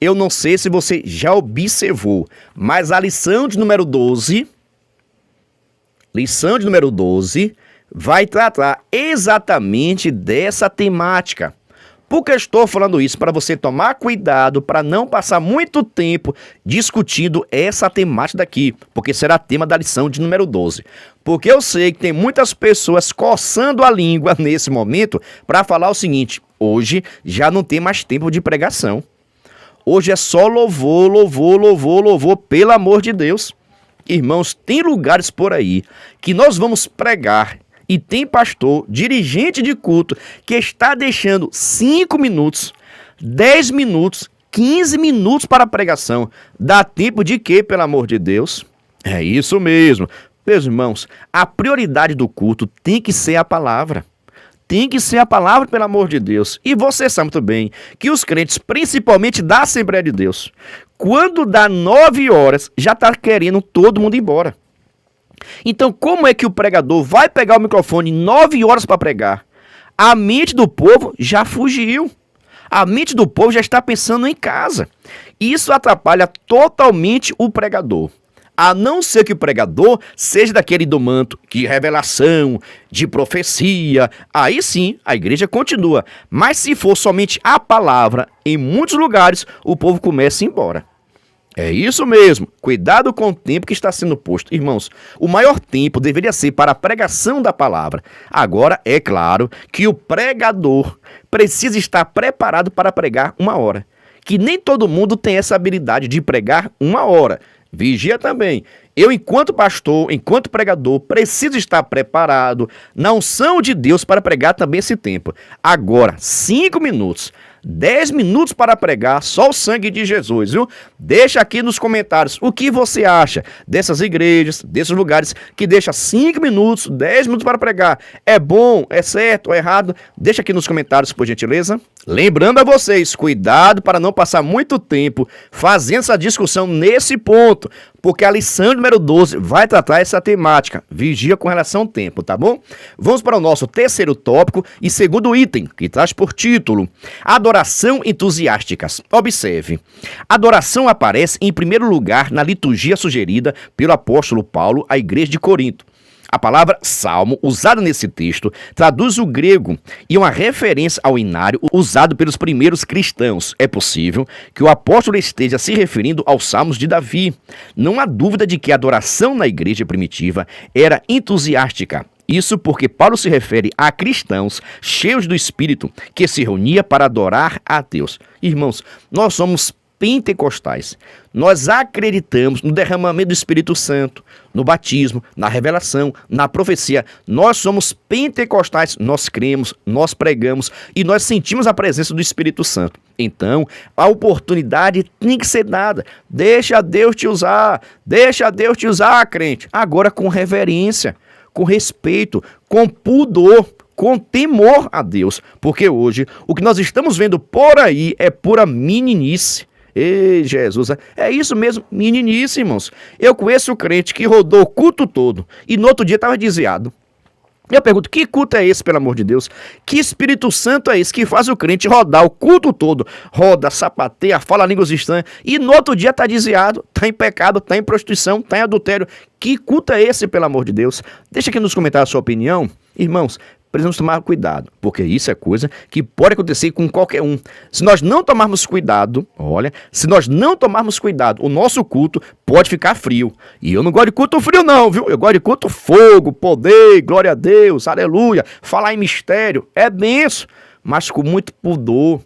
Eu não sei se você já observou, mas a lição de número 12... Lição de número 12 vai tratar exatamente dessa temática. Por que eu estou falando isso? Para você tomar cuidado, para não passar muito tempo discutindo essa temática daqui, porque será tema da lição de número 12. Porque eu sei que tem muitas pessoas coçando a língua nesse momento para falar o seguinte: hoje já não tem mais tempo de pregação. Hoje é só louvor, louvor, louvor, louvor, pelo amor de Deus. Irmãos, tem lugares por aí que nós vamos pregar e tem pastor, dirigente de culto, que está deixando 5 minutos, 10 minutos, 15 minutos para a pregação. Dá tempo de quê, pelo amor de Deus? É isso mesmo. Meus irmãos, a prioridade do culto tem que ser a palavra. Tem que ser a palavra, pelo amor de Deus. E você sabe muito bem que os crentes, principalmente da Assembleia de Deus, quando dá 9 horas, já está querendo todo mundo ir embora. Então, como é que o pregador vai pegar o microfone 9 horas para pregar? A mente do povo já fugiu. A mente do povo já está pensando em casa. Isso atrapalha totalmente o pregador. A não ser que o pregador seja daquele do manto de revelação, de profecia, aí sim a igreja continua. Mas se for somente a palavra, em muitos lugares o povo começa a ir embora. É isso mesmo, cuidado com o tempo que está sendo posto. Irmãos, o maior tempo deveria ser para a pregação da palavra. Agora, é claro que o pregador precisa estar preparado para pregar 1 hora. Que nem todo mundo tem essa habilidade de pregar 1 hora. Vigia também. Eu, enquanto pastor, enquanto pregador, preciso estar preparado na unção de Deus para pregar também esse tempo. Agora, 5 minutos, 10 minutos para pregar, só o sangue de Jesus, viu? Deixa aqui nos comentários o que você acha dessas igrejas, desses lugares que deixa 5 minutos, 10 minutos para pregar. É bom, é certo, é errado? Deixa aqui nos comentários, por gentileza. Lembrando a vocês, cuidado para não passar muito tempo fazendo essa discussão nesse ponto, porque a lição número 12 vai tratar essa temática. Vigia com relação ao tempo, tá bom? Vamos para o nosso terceiro tópico e segundo item, que traz por título Adoração entusiásticas. Observe, adoração aparece em primeiro lugar na liturgia sugerida pelo apóstolo Paulo à igreja de Corinto. A palavra salmo, usada nesse texto, traduz o grego e uma referência ao inário usado pelos primeiros cristãos. É possível que o apóstolo esteja se referindo aos salmos de Davi. Não há dúvida de que a adoração na igreja primitiva era entusiástica. Isso porque Paulo se refere a cristãos cheios do Espírito que se reunia para adorar a Deus. Irmãos, nós somos pentecostais. Nós acreditamos no derramamento do Espírito Santo, no batismo, na revelação, na profecia. Nós somos pentecostais, nós cremos, nós pregamos e nós sentimos a presença do Espírito Santo. Então, a oportunidade tem que ser dada. Deixa Deus te usar, crente. Agora com reverência, com respeito, com pudor, com temor a Deus. Porque hoje, o que nós estamos vendo por aí é pura meninice. Ei, Jesus, é isso mesmo, meninice, irmãos. Eu conheço o crente que rodou o culto todo e no outro dia estava desviado. Eu pergunto, que culto é esse, pelo amor de Deus? Que Espírito Santo é esse que faz o crente rodar o culto todo? Roda, sapateia, fala línguas estranhas e no outro dia está desviado, está em pecado, está em prostituição, está em adultério. Que culto é esse, pelo amor de Deus? Deixa aqui nos comentários a sua opinião. Irmãos, precisamos tomar cuidado, porque isso é coisa que pode acontecer com qualquer um. Se nós não tomarmos cuidado, se nós não tomarmos cuidado, o nosso culto pode ficar frio. E eu não gosto de culto frio não, viu? Eu gosto de culto fogo, poder, glória a Deus, aleluia, falar em mistério, é benção, mas com muito pudor,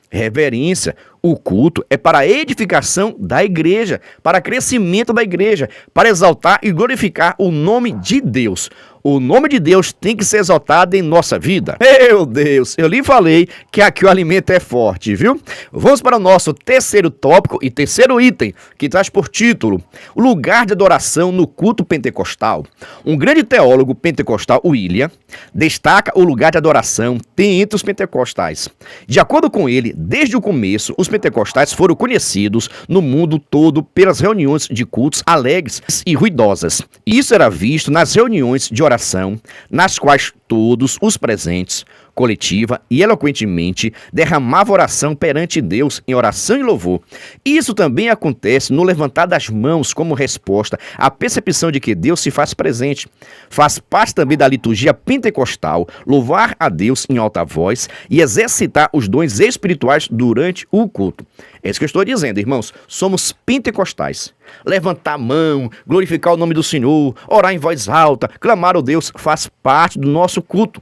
reverência. O culto é para a edificação da igreja, para crescimento da igreja, para exaltar e glorificar o nome de Deus. O nome de Deus tem que ser exaltado em nossa vida. Meu Deus, eu lhe falei que aqui o alimento é forte, viu? Vamos para o nosso terceiro tópico e terceiro item, que traz por título: o lugar de adoração no culto pentecostal. Um grande teólogo pentecostal, William, destaca o lugar de adoração tem entre os pentecostais. De acordo com ele, desde o começo, os pentecostais foram conhecidos no mundo todo pelas reuniões de cultos alegres e ruidosas. Isso era visto nas reuniões de oração, nas quais todos os presentes, coletiva e eloquentemente, derramavam oração perante Deus em oração e louvor. Isso também acontece no levantar das mãos como resposta à percepção de que Deus se faz presente. Faz parte também da liturgia pentecostal louvar a Deus em alta voz e exercitar os dons espirituais durante o culto. É isso que eu estou dizendo, irmãos. Somos pentecostais. Levantar a mão, glorificar o nome do Senhor, orar em voz alta, clamar ao Deus, faz parte do nosso culto.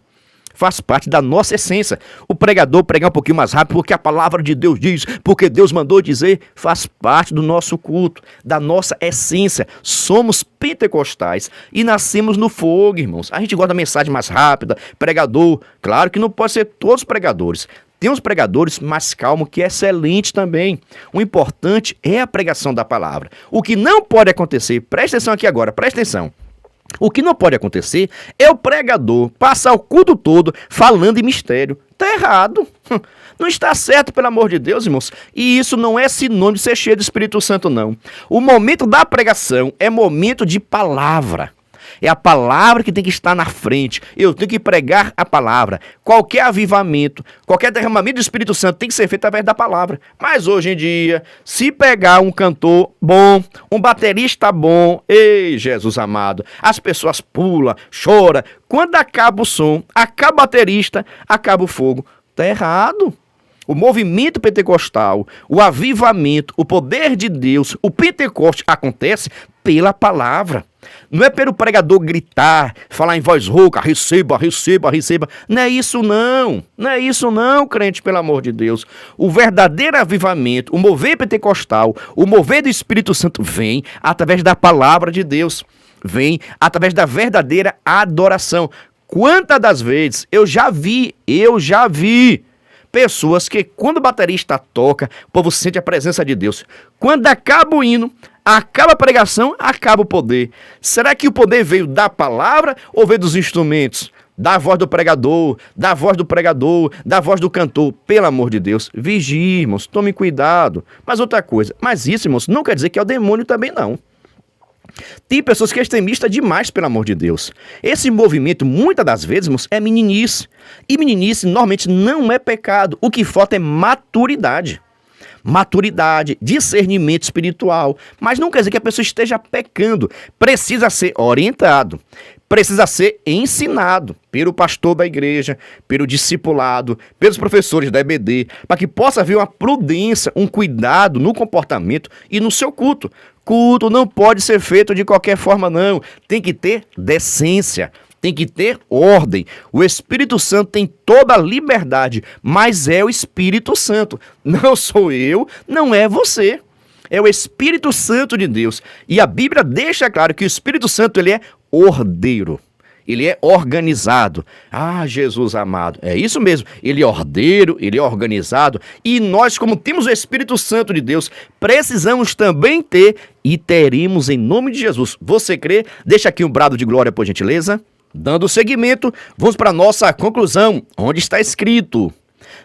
Faz parte da nossa essência. O pregador pregar um pouquinho mais rápido, porque a palavra de Deus diz, porque Deus mandou dizer, faz parte do nosso culto, da nossa essência. Somos pentecostais e nascemos no fogo, irmãos. A gente gosta da mensagem mais rápida, pregador. Claro que não pode ser todos os pregadores. Tem uns pregadores mais calmos, que é excelente também. O importante é a pregação da palavra. O que não pode acontecer, presta atenção aqui agora, presta atenção. O que não pode acontecer é o pregador passar o culto todo falando em mistério. Está errado. Não está certo, pelo amor de Deus, irmãos. E isso não é sinônimo de ser cheio do Espírito Santo, não. O momento da pregação é momento de palavra. É a palavra que tem que estar na frente. Eu tenho que pregar a palavra. Qualquer avivamento, qualquer derramamento do Espírito Santo tem que ser feito através da palavra. Mas hoje em dia, se pegar um cantor bom, um baterista bom, ei, Jesus amado, as pessoas pulam, choram. Quando acaba o som, acaba o baterista, acaba o fogo. Está errado. O movimento pentecostal, o avivamento, o poder de Deus, o Pentecoste acontece pela palavra. Não é pelo pregador gritar, falar em voz rouca, receba, receba, receba. Não é isso não. Não é isso não, crente, pelo amor de Deus. O verdadeiro avivamento, o mover pentecostal, o mover do Espírito Santo vem através da palavra de Deus. Vem através da verdadeira adoração. Quantas das vezes eu já vi pessoas que, quando o baterista toca, o povo sente a presença de Deus. Quando acaba o hino, acaba a pregação, acaba o poder. Será que o poder veio da palavra ou veio dos instrumentos? Da voz do pregador, da voz do pregador, da voz do cantor. Pelo amor de Deus, vigie, irmãos, tome cuidado. Mas outra coisa, mas isso, irmãos, não quer dizer que é o demônio também, não. Tem pessoas que é extremista demais, pelo amor de Deus. Esse movimento, muitas das vezes, irmãos, é meninice. E meninice, normalmente, não é pecado. O que falta é maturidade. Maturidade, discernimento espiritual. Mas não quer dizer que a pessoa esteja pecando. Precisa ser orientado. Precisa ser ensinado pelo pastor da igreja, pelo discipulado, pelos professores da EBD, para que possa haver uma prudência, um cuidado no comportamento e no seu culto. Culto não pode ser feito de qualquer forma, não. Tem que ter decência, tem que ter ordem. O Espírito Santo tem toda a liberdade, mas é o Espírito Santo. Não sou eu, não é você. É o Espírito Santo de Deus. E a Bíblia deixa claro que o Espírito Santo ele é ordeiro. Ele é organizado. Ah, Jesus amado. É isso mesmo. Ele é ordeiro, ele é organizado. E nós, como temos o Espírito Santo de Deus, precisamos também ter e teremos em nome de Jesus. Você crê? Deixa aqui um brado de glória, por gentileza. Dando seguimento, vamos para a nossa conclusão, onde está escrito: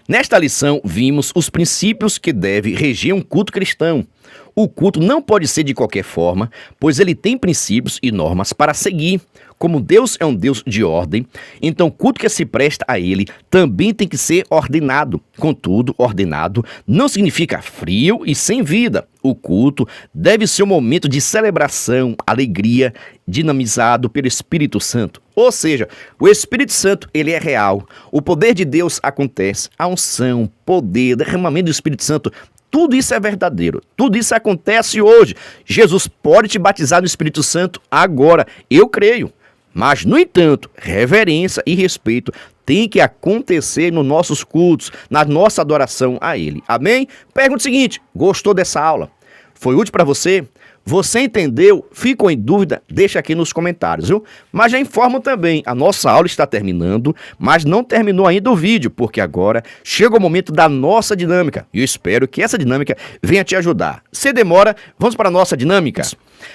Nesta lição, vimos os princípios que deve reger um culto cristão. O culto não pode ser de qualquer forma, pois ele tem princípios e normas para seguir. Como Deus é um Deus de ordem, então o culto que se presta a ele também tem que ser ordenado. Contudo, ordenado não significa frio e sem vida. O culto deve ser um momento de celebração, alegria, dinamizado pelo Espírito Santo. Ou seja, o Espírito Santo, ele é real. O poder de Deus acontece. A unção, poder, derramamento do Espírito Santo, tudo isso é verdadeiro. Tudo isso acontece hoje. Jesus pode te batizar no Espírito Santo agora. Eu creio. Mas, no entanto, reverência e respeito tem que acontecer nos nossos cultos, na nossa adoração a Ele. Amém? Pergunta o seguinte: gostou dessa aula? Foi útil para você? Você entendeu? Ficou em dúvida? Deixa aqui nos comentários, viu? Mas já informo também, a nossa aula está terminando, mas não terminou ainda o vídeo, porque agora chega o momento da nossa dinâmica. E eu espero que essa dinâmica venha te ajudar. Se demora, vamos para a nossa dinâmica.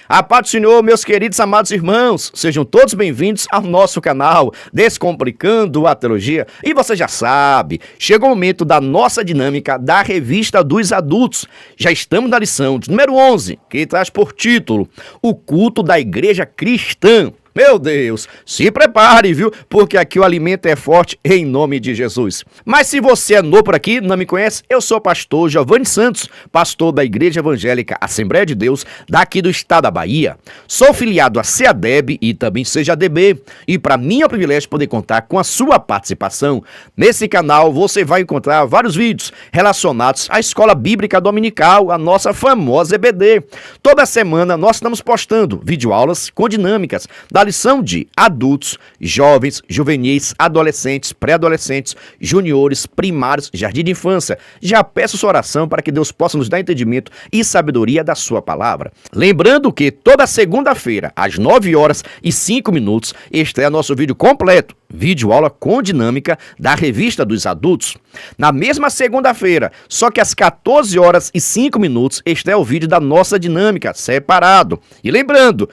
A paz do Senhor, meus queridos amados irmãos, sejam todos bem-vindos ao nosso canal Descomplicando a Teologia. E você já sabe, chegou o momento da nossa dinâmica da Revista dos Adultos. Já estamos na lição de número 11, que traz por título O Culto da Igreja Cristã. Meu Deus, se prepare, viu? Porque aqui o alimento é forte em nome de Jesus. Mas se você é novo por aqui, não me conhece, eu sou o pastor Giovanni Santos, pastor da Igreja Evangélica Assembleia de Deus, daqui do estado da Bahia. Sou filiado a CEADEB e também CEJADB. E para mim é um privilégio poder contar com a sua participação. Nesse canal você vai encontrar vários vídeos relacionados à Escola Bíblica Dominical, a nossa famosa EBD. Toda semana nós estamos postando videoaulas com dinâmicas da lição de adultos, jovens, juvenis, adolescentes, pré-adolescentes, juniores, primários, jardim de infância. Já peço sua oração para que Deus possa nos dar entendimento e sabedoria da sua palavra. Lembrando que toda segunda-feira, às 9h05, estreia nosso vídeo completo, vídeo aula com dinâmica da Revista dos Adultos. Na mesma segunda-feira, só que às 14h05, estreia o vídeo da nossa dinâmica, separado. E lembrando,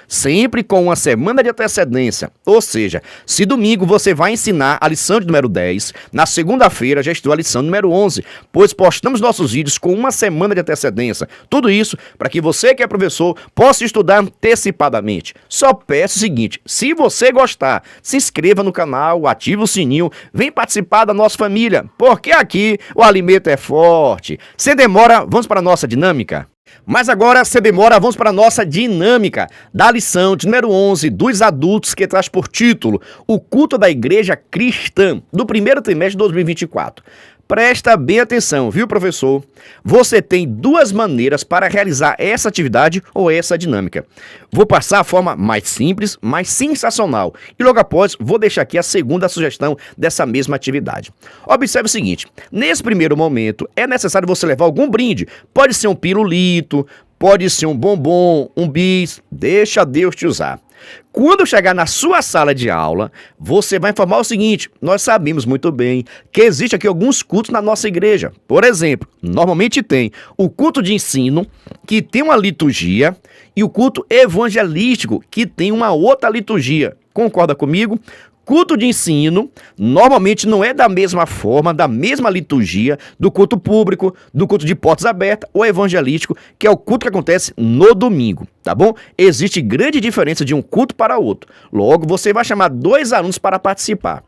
sempre com uma semana de antecedência. Ou seja, se domingo você vai ensinar a lição de número 10, na segunda-feira já estou a lição número 11, pois postamos nossos vídeos com uma semana de antecedência. Tudo isso para que você que é professor possa estudar antecipadamente. Só peço o seguinte: se você gostar, se inscreva no canal, ative o sininho, vem participar da nossa família, porque aqui o alimento é forte. Sem demora, vamos para a nossa dinâmica. Mas agora, sem demora, vamos para a nossa dinâmica da lição de número 11 dos adultos, que traz por título O Culto da Igreja Cristã, do primeiro trimestre de 2024. Presta bem atenção, viu, professor? Você tem duas maneiras para realizar essa atividade ou essa dinâmica. Vou passar a forma mais simples, mais sensacional. E logo após, vou deixar aqui a segunda sugestão dessa mesma atividade. Observe o seguinte: nesse primeiro momento, é necessário você levar algum brinde. Pode ser um pirulito, pode ser um bombom, um bis. Deixa Deus te usar. Quando chegar na sua sala de aula, você vai informar o seguinte: nós sabemos muito bem que existe aqui alguns cultos na nossa igreja. Por exemplo, normalmente tem o culto de ensino, que tem uma liturgia, e o culto evangelístico, que tem uma outra liturgia. Concorda comigo? Culto de ensino normalmente não é da mesma forma, da mesma liturgia do culto público, do culto de portas abertas ou evangelístico, que é o culto que acontece no domingo, tá bom? Existe grande diferença de um culto para outro. Logo, você vai chamar 2 alunos para participar.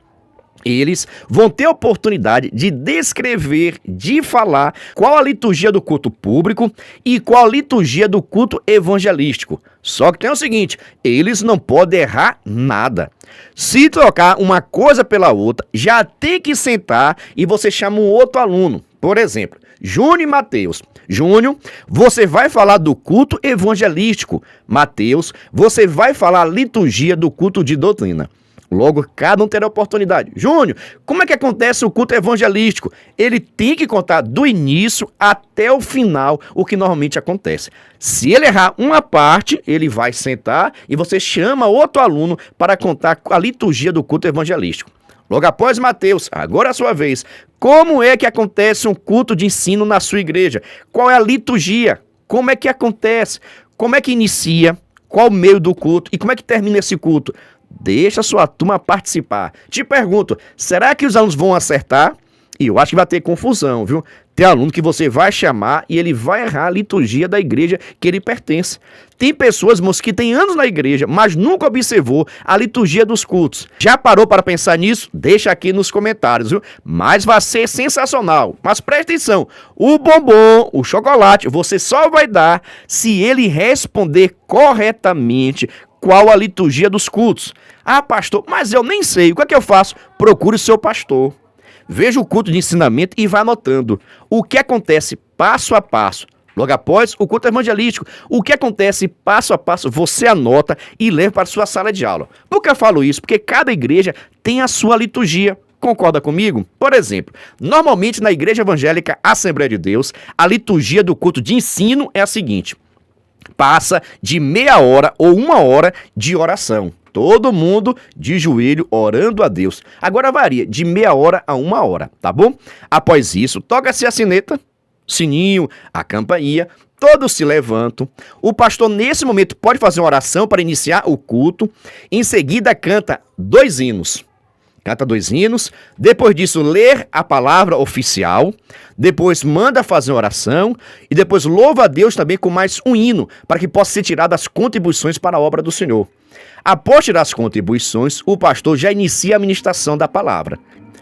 Eles vão ter a oportunidade de descrever, de falar qual a liturgia do culto público e qual a liturgia do culto evangelístico. Só que tem o seguinte: eles não podem errar nada. Se trocar uma coisa pela outra, já tem que sentar e você chama um outro aluno. Por exemplo, Júnior e Mateus. Júnior, você vai falar do culto evangelístico. Mateus, você vai falar a liturgia do culto de doutrina. Logo, cada um terá oportunidade. Júnior, como é que acontece o culto evangelístico? Ele tem que contar do início até o final o que normalmente acontece. Se ele errar uma parte, ele vai sentar e você chama outro aluno para contar a liturgia do culto evangelístico. Logo após, Mateus, agora é a sua vez. Como é que acontece um culto de ensino na sua igreja? Qual é a liturgia? Como é que acontece? Como é que inicia? Qual o meio do culto? E como é que termina esse culto? Deixa a sua turma participar. Te pergunto, será que os alunos vão acertar? E eu acho que vai ter confusão, viu? Tem aluno que você vai chamar e ele vai errar a liturgia da igreja que ele pertence. Tem pessoas, moços, que têm anos na igreja, mas nunca observou a liturgia dos cultos. Já parou para pensar nisso? Deixa aqui nos comentários, viu? Mas vai ser sensacional. Mas presta atenção, o bombom, o chocolate, você só vai dar se ele responder corretamente qual a liturgia dos cultos. Ah, pastor, mas eu nem sei. O que é que eu faço? Procure o seu pastor. Veja o culto de ensinamento e vá anotando o que acontece passo a passo. Logo após o culto evangelístico, o que acontece passo a passo, você anota e leva para a sua sala de aula. Por que eu falo isso? Porque cada igreja tem a sua liturgia. Concorda comigo? Por exemplo, normalmente na igreja evangélica Assembleia de Deus, a liturgia do culto de ensino é a seguinte: passa de meia hora ou uma hora de oração. Todo mundo de joelho orando a Deus. Agora varia de meia hora a uma hora, tá bom? Após isso, toca-se a sineta, sininho, a campainha, todos se levantam. O pastor, nesse momento, pode fazer uma oração para iniciar o culto. Em seguida, canta 2 hinos. Canta 2 hinos, depois disso ler a palavra oficial, depois manda fazer uma oração e depois louva a Deus também com mais um hino, para que possa ser tirado as contribuições para a obra do Senhor. Após tirar as contribuições, o pastor já inicia a ministração da palavra.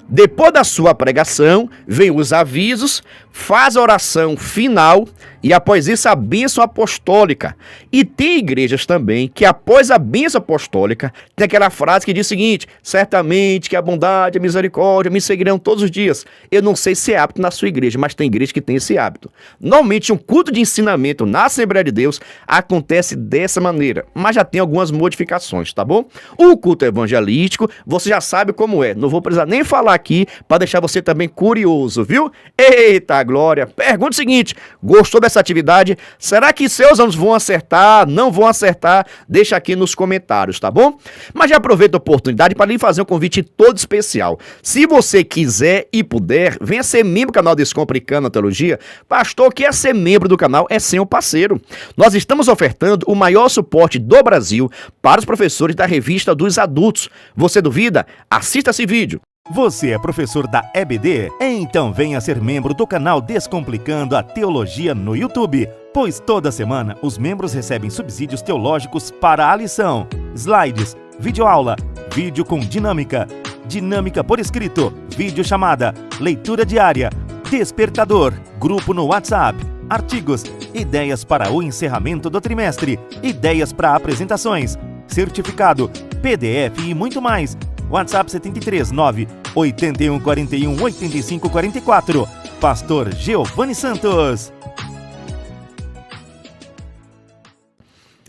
Depois da sua pregação, vem os avisos, faz a oração final e após isso a bênção apostólica. E tem igrejas também que após a bênção apostólica tem aquela frase que diz o seguinte: certamente que a bondade e a misericórdia me seguirão todos os dias. Eu não sei se é hábito na sua igreja, mas tem igreja que tem esse hábito. Normalmente um culto de ensinamento na Assembleia de Deus acontece dessa maneira, mas já tem algumas modificações, tá bom? O culto evangelístico, você já sabe como é, não vou precisar nem falar aqui para deixar você também curioso, viu? Eita glória! Pergunta o seguinte: gostou dessa atividade? Será que seus alunos vão acertar? Não vão acertar? Deixa aqui nos comentários, tá bom? Mas já aproveita a oportunidade para lhe fazer um convite todo especial. Se você quiser e puder, venha ser membro do canal Descomplicando a Teologia. Pastor, que é ser membro do canal é ser um parceiro. Nós estamos ofertando o maior suporte do Brasil para os professores da revista dos adultos. Você duvida? Assista esse vídeo. Você é professor da EBD? Então venha ser membro do canal Descomplicando a Teologia no YouTube, pois toda semana os membros recebem subsídios teológicos para a lição, slides, videoaula, vídeo com dinâmica, dinâmica por escrito, videochamada, leitura diária, despertador, grupo no WhatsApp, artigos, ideias para o encerramento do trimestre, ideias para apresentações, certificado, PDF e muito mais. WhatsApp 73 9 81 41 85 44. Pastor Giovanni Santos.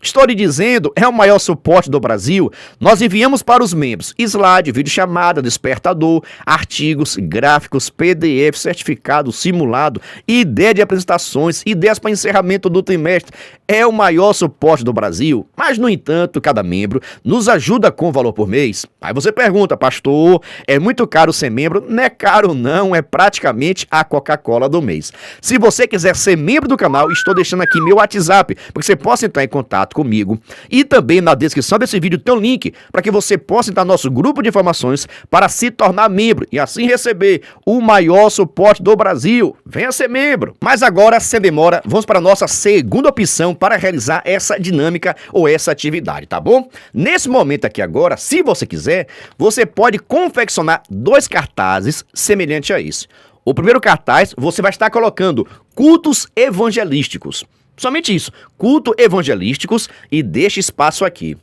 Estou lhe dizendo, é o maior suporte do Brasil. Nós enviamos para os membros slide, videochamada, despertador, artigos, gráficos, PDF, certificado, simulado, ideia de apresentações, ideias para encerramento do trimestre. É o maior suporte do Brasil. Mas, no entanto, cada membro nos ajuda com valor por mês. Aí você pergunta: pastor, é muito caro ser membro? Não é caro não, é praticamente a Coca-Cola do mês. Se você quiser ser membro do canal, estou deixando aqui meu WhatsApp, para que você possa entrar em contato comigo. E também na descrição desse vídeo tem um link para que você possa entrar no nosso grupo de informações para se tornar membro e assim receber o maior suporte do Brasil. Venha ser membro. Mas agora, sem demora, vamos para a nossa segunda opção para realizar essa dinâmica ou essa atividade, tá bom? Nesse momento aqui agora, se você quiser, você pode confeccionar 2 cartazes semelhantes a isso. O primeiro cartaz, você vai estar colocando cultos evangelísticos. Somente isso, culto evangelísticos, e deixa espaço aqui.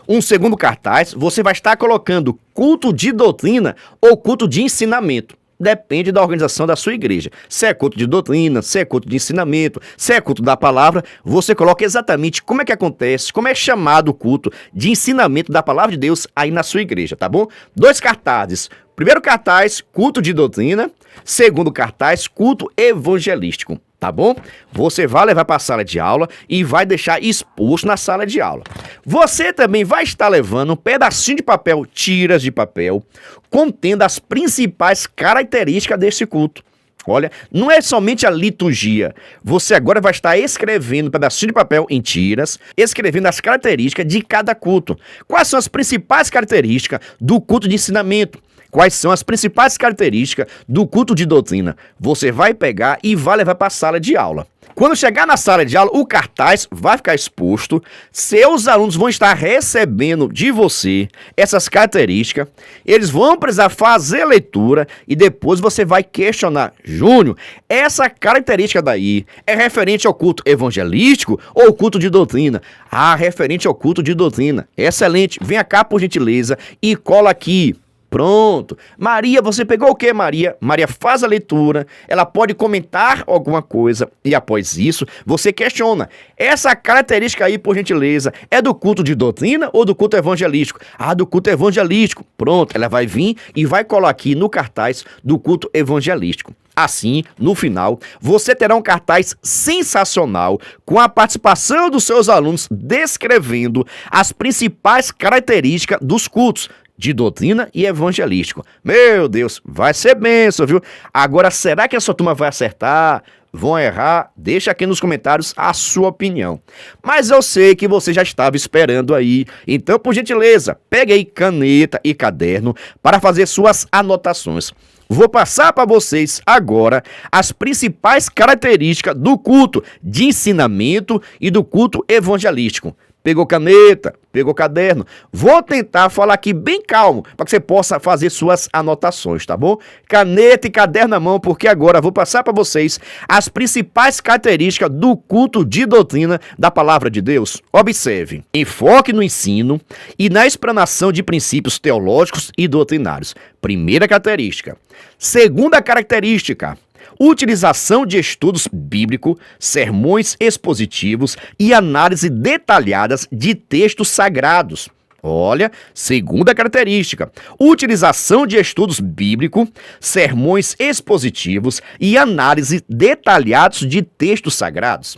Um segundo cartaz, você vai estar colocando culto de doutrina ou culto de ensinamento. Depende da organização da sua igreja. Se é culto de doutrina, se é culto de ensinamento, se é culto da palavra, você coloca exatamente como é que acontece, como é chamado o culto de ensinamento da palavra de Deus aí na sua igreja, tá bom? 2 cartazes. Primeiro cartaz, culto de doutrina. Segundo cartaz, culto evangelístico. Tá bom? Você vai levar para a sala de aula e vai deixar exposto na sala de aula. Você também vai estar levando um pedacinho de papel, tiras de papel, contendo as principais características desse culto. Olha, não é somente a liturgia. Você agora vai estar escrevendo um pedacinho de papel em tiras, escrevendo as características de cada culto. Quais são as principais características do culto de ensinamento? quais são as principais características do culto de doutrina. Você vai pegar e vai levar para a sala de aula. Quando chegar na sala de aula, o cartaz vai ficar exposto, seus alunos vão estar recebendo de você essas características, eles vão precisar fazer leitura e depois você vai questionar: Júnior, essa característica daí é referente ao culto evangelístico ou culto de doutrina? Ah, referente ao culto de doutrina. Excelente, venha cá por gentileza e cola aqui. Pronto. Maria, você pegou o quê, Maria? Maria faz a leitura, ela pode comentar alguma coisa e após isso você questiona: essa característica aí, por gentileza, é do culto de doutrina ou do culto evangelístico? Ah, do culto evangelístico. Pronto, ela vai vir e vai colar aqui no cartaz do culto evangelístico. Assim, no final, você terá um cartaz sensacional com a participação dos seus alunos descrevendo as principais características dos cultos de doutrina e evangelístico. Meu Deus, vai ser bênção, viu? Agora, será que a sua turma vai acertar? Vão errar? Deixa aqui nos comentários a sua opinião. Mas eu sei que você já estava esperando aí. Então, por gentileza, pegue aí caneta e caderno para fazer suas anotações. Vou passar para vocês agora as principais características do culto de ensinamento e do culto evangelístico. Pegou caneta, pegou caderno? Vou tentar falar aqui bem calmo, para que você possa fazer suas anotações, tá bom? Caneta e caderno na mão, porque agora vou passar para vocês as principais características do culto de doutrina da Palavra de Deus. Observe: enfoque no ensino e na explanação de princípios teológicos e doutrinários. Primeira característica. Segunda característica: utilização de estudos bíblicos, sermões expositivos e análise detalhadas de textos sagrados. Olha, segunda característica: utilização de estudos bíblicos, sermões expositivos e análise detalhados de textos sagrados.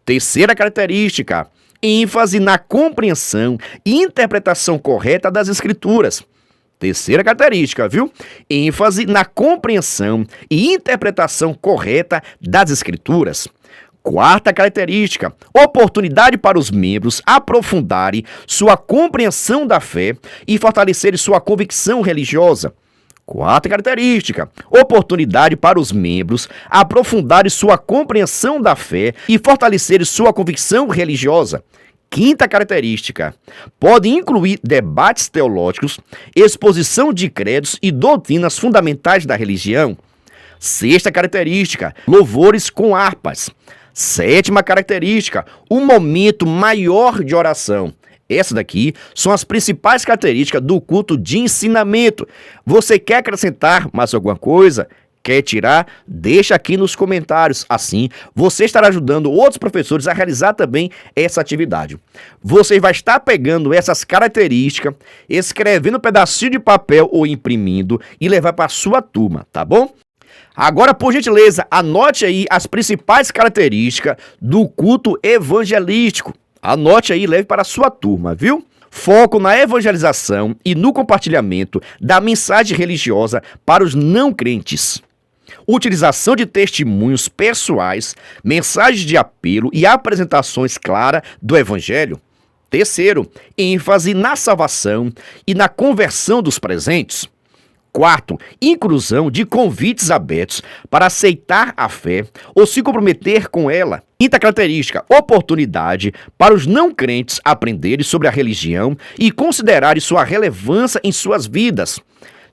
Terceira característica: ênfase na compreensão e interpretação correta das Escrituras. Terceira característica, viu? ênfase na compreensão e interpretação correta das Escrituras. Quarta característica: oportunidade para os membros aprofundarem sua compreensão da fé e fortalecerem sua convicção religiosa. Quarta característica: oportunidade para os membros aprofundarem sua compreensão da fé e fortalecerem sua convicção religiosa. Quinta característica: pode incluir debates teológicos, exposição de credos e doutrinas fundamentais da religião. Sexta característica: louvores com harpas. Sétima característica: um momento maior de oração. Essas daqui são as principais características do culto de ensinamento. Você quer acrescentar mais alguma coisa? Quer tirar? Deixa aqui nos comentários. Assim, você estará ajudando outros professores a realizar também essa atividade. Você vai estar pegando essas características, escrevendo um pedacinho de papel ou imprimindo e levar para a sua turma, tá bom? Agora, por gentileza, anote aí as principais características do culto evangelístico. Anote aí e leve para a sua turma, viu? Foco na evangelização e no compartilhamento da mensagem religiosa para os não crentes. Utilização de testemunhos pessoais, mensagens de apelo e apresentações claras do Evangelho. Terceiro, ênfase na salvação e na conversão dos presentes. Quarto, inclusão de convites abertos para aceitar a fé ou se comprometer com ela. Quinta característica: oportunidade para os não crentes aprenderem sobre a religião e considerarem sua relevância em suas vidas.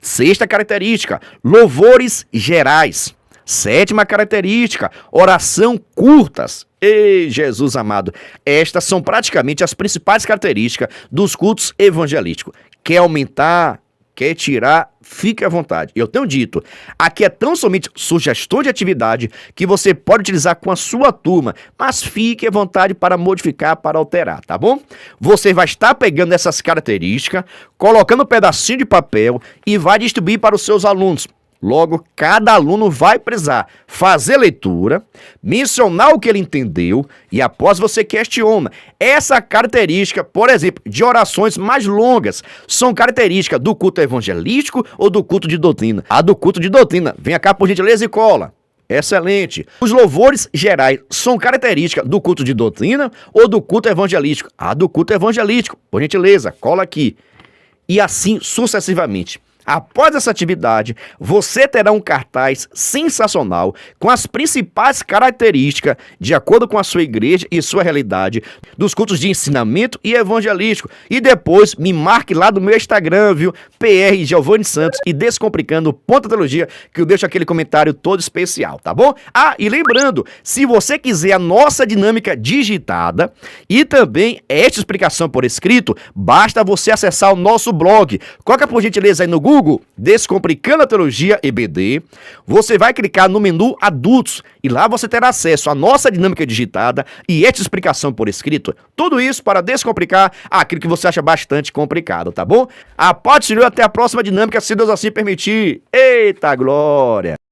Sexta característica: louvores gerais. Sétima característica: oração curtas. Ei, Jesus amado, estas são praticamente as principais características dos cultos evangelísticos. Quer aumentar? Quer tirar? Fique à vontade. Eu tenho dito, aqui é tão somente sugestão de atividade que você pode utilizar com a sua turma, mas fique à vontade para modificar, para alterar, tá bom? Você vai estar pegando essas características, colocando um pedacinho de papel e vai distribuir para os seus alunos. Logo, cada aluno vai precisar fazer leitura, mencionar o que ele entendeu e após você questiona. Essa característica, por exemplo, de orações mais longas, são características do culto evangelístico ou do culto de doutrina? A do culto de doutrina. Venha cá por gentileza e cola. Excelente. Os louvores gerais são características do culto de doutrina ou do culto evangelístico? A do culto evangelístico. Por gentileza, cola aqui. E assim sucessivamente. Após essa atividade, você terá um cartaz sensacional com as principais características, de acordo com a sua igreja e sua realidade, dos cultos de ensinamento e evangelístico. E depois me marque lá no meu Instagram, viu? PR Giovanni Santos e Descomplicando Teologia, que eu deixo aquele comentário todo especial, tá bom? Ah, e lembrando, se você quiser a nossa dinâmica digitada e também esta explicação por escrito, basta você acessar o nosso blog. Coloca por gentileza aí no Google, Descomplicando a Teologia EBD. Você vai clicar no menu Adultos e lá você terá acesso à nossa dinâmica digitada e esta explicação por escrito. Tudo isso para descomplicar aquilo que você acha bastante complicado, tá bom? A paz do Senhor, até a próxima dinâmica, se Deus assim permitir. Eita glória!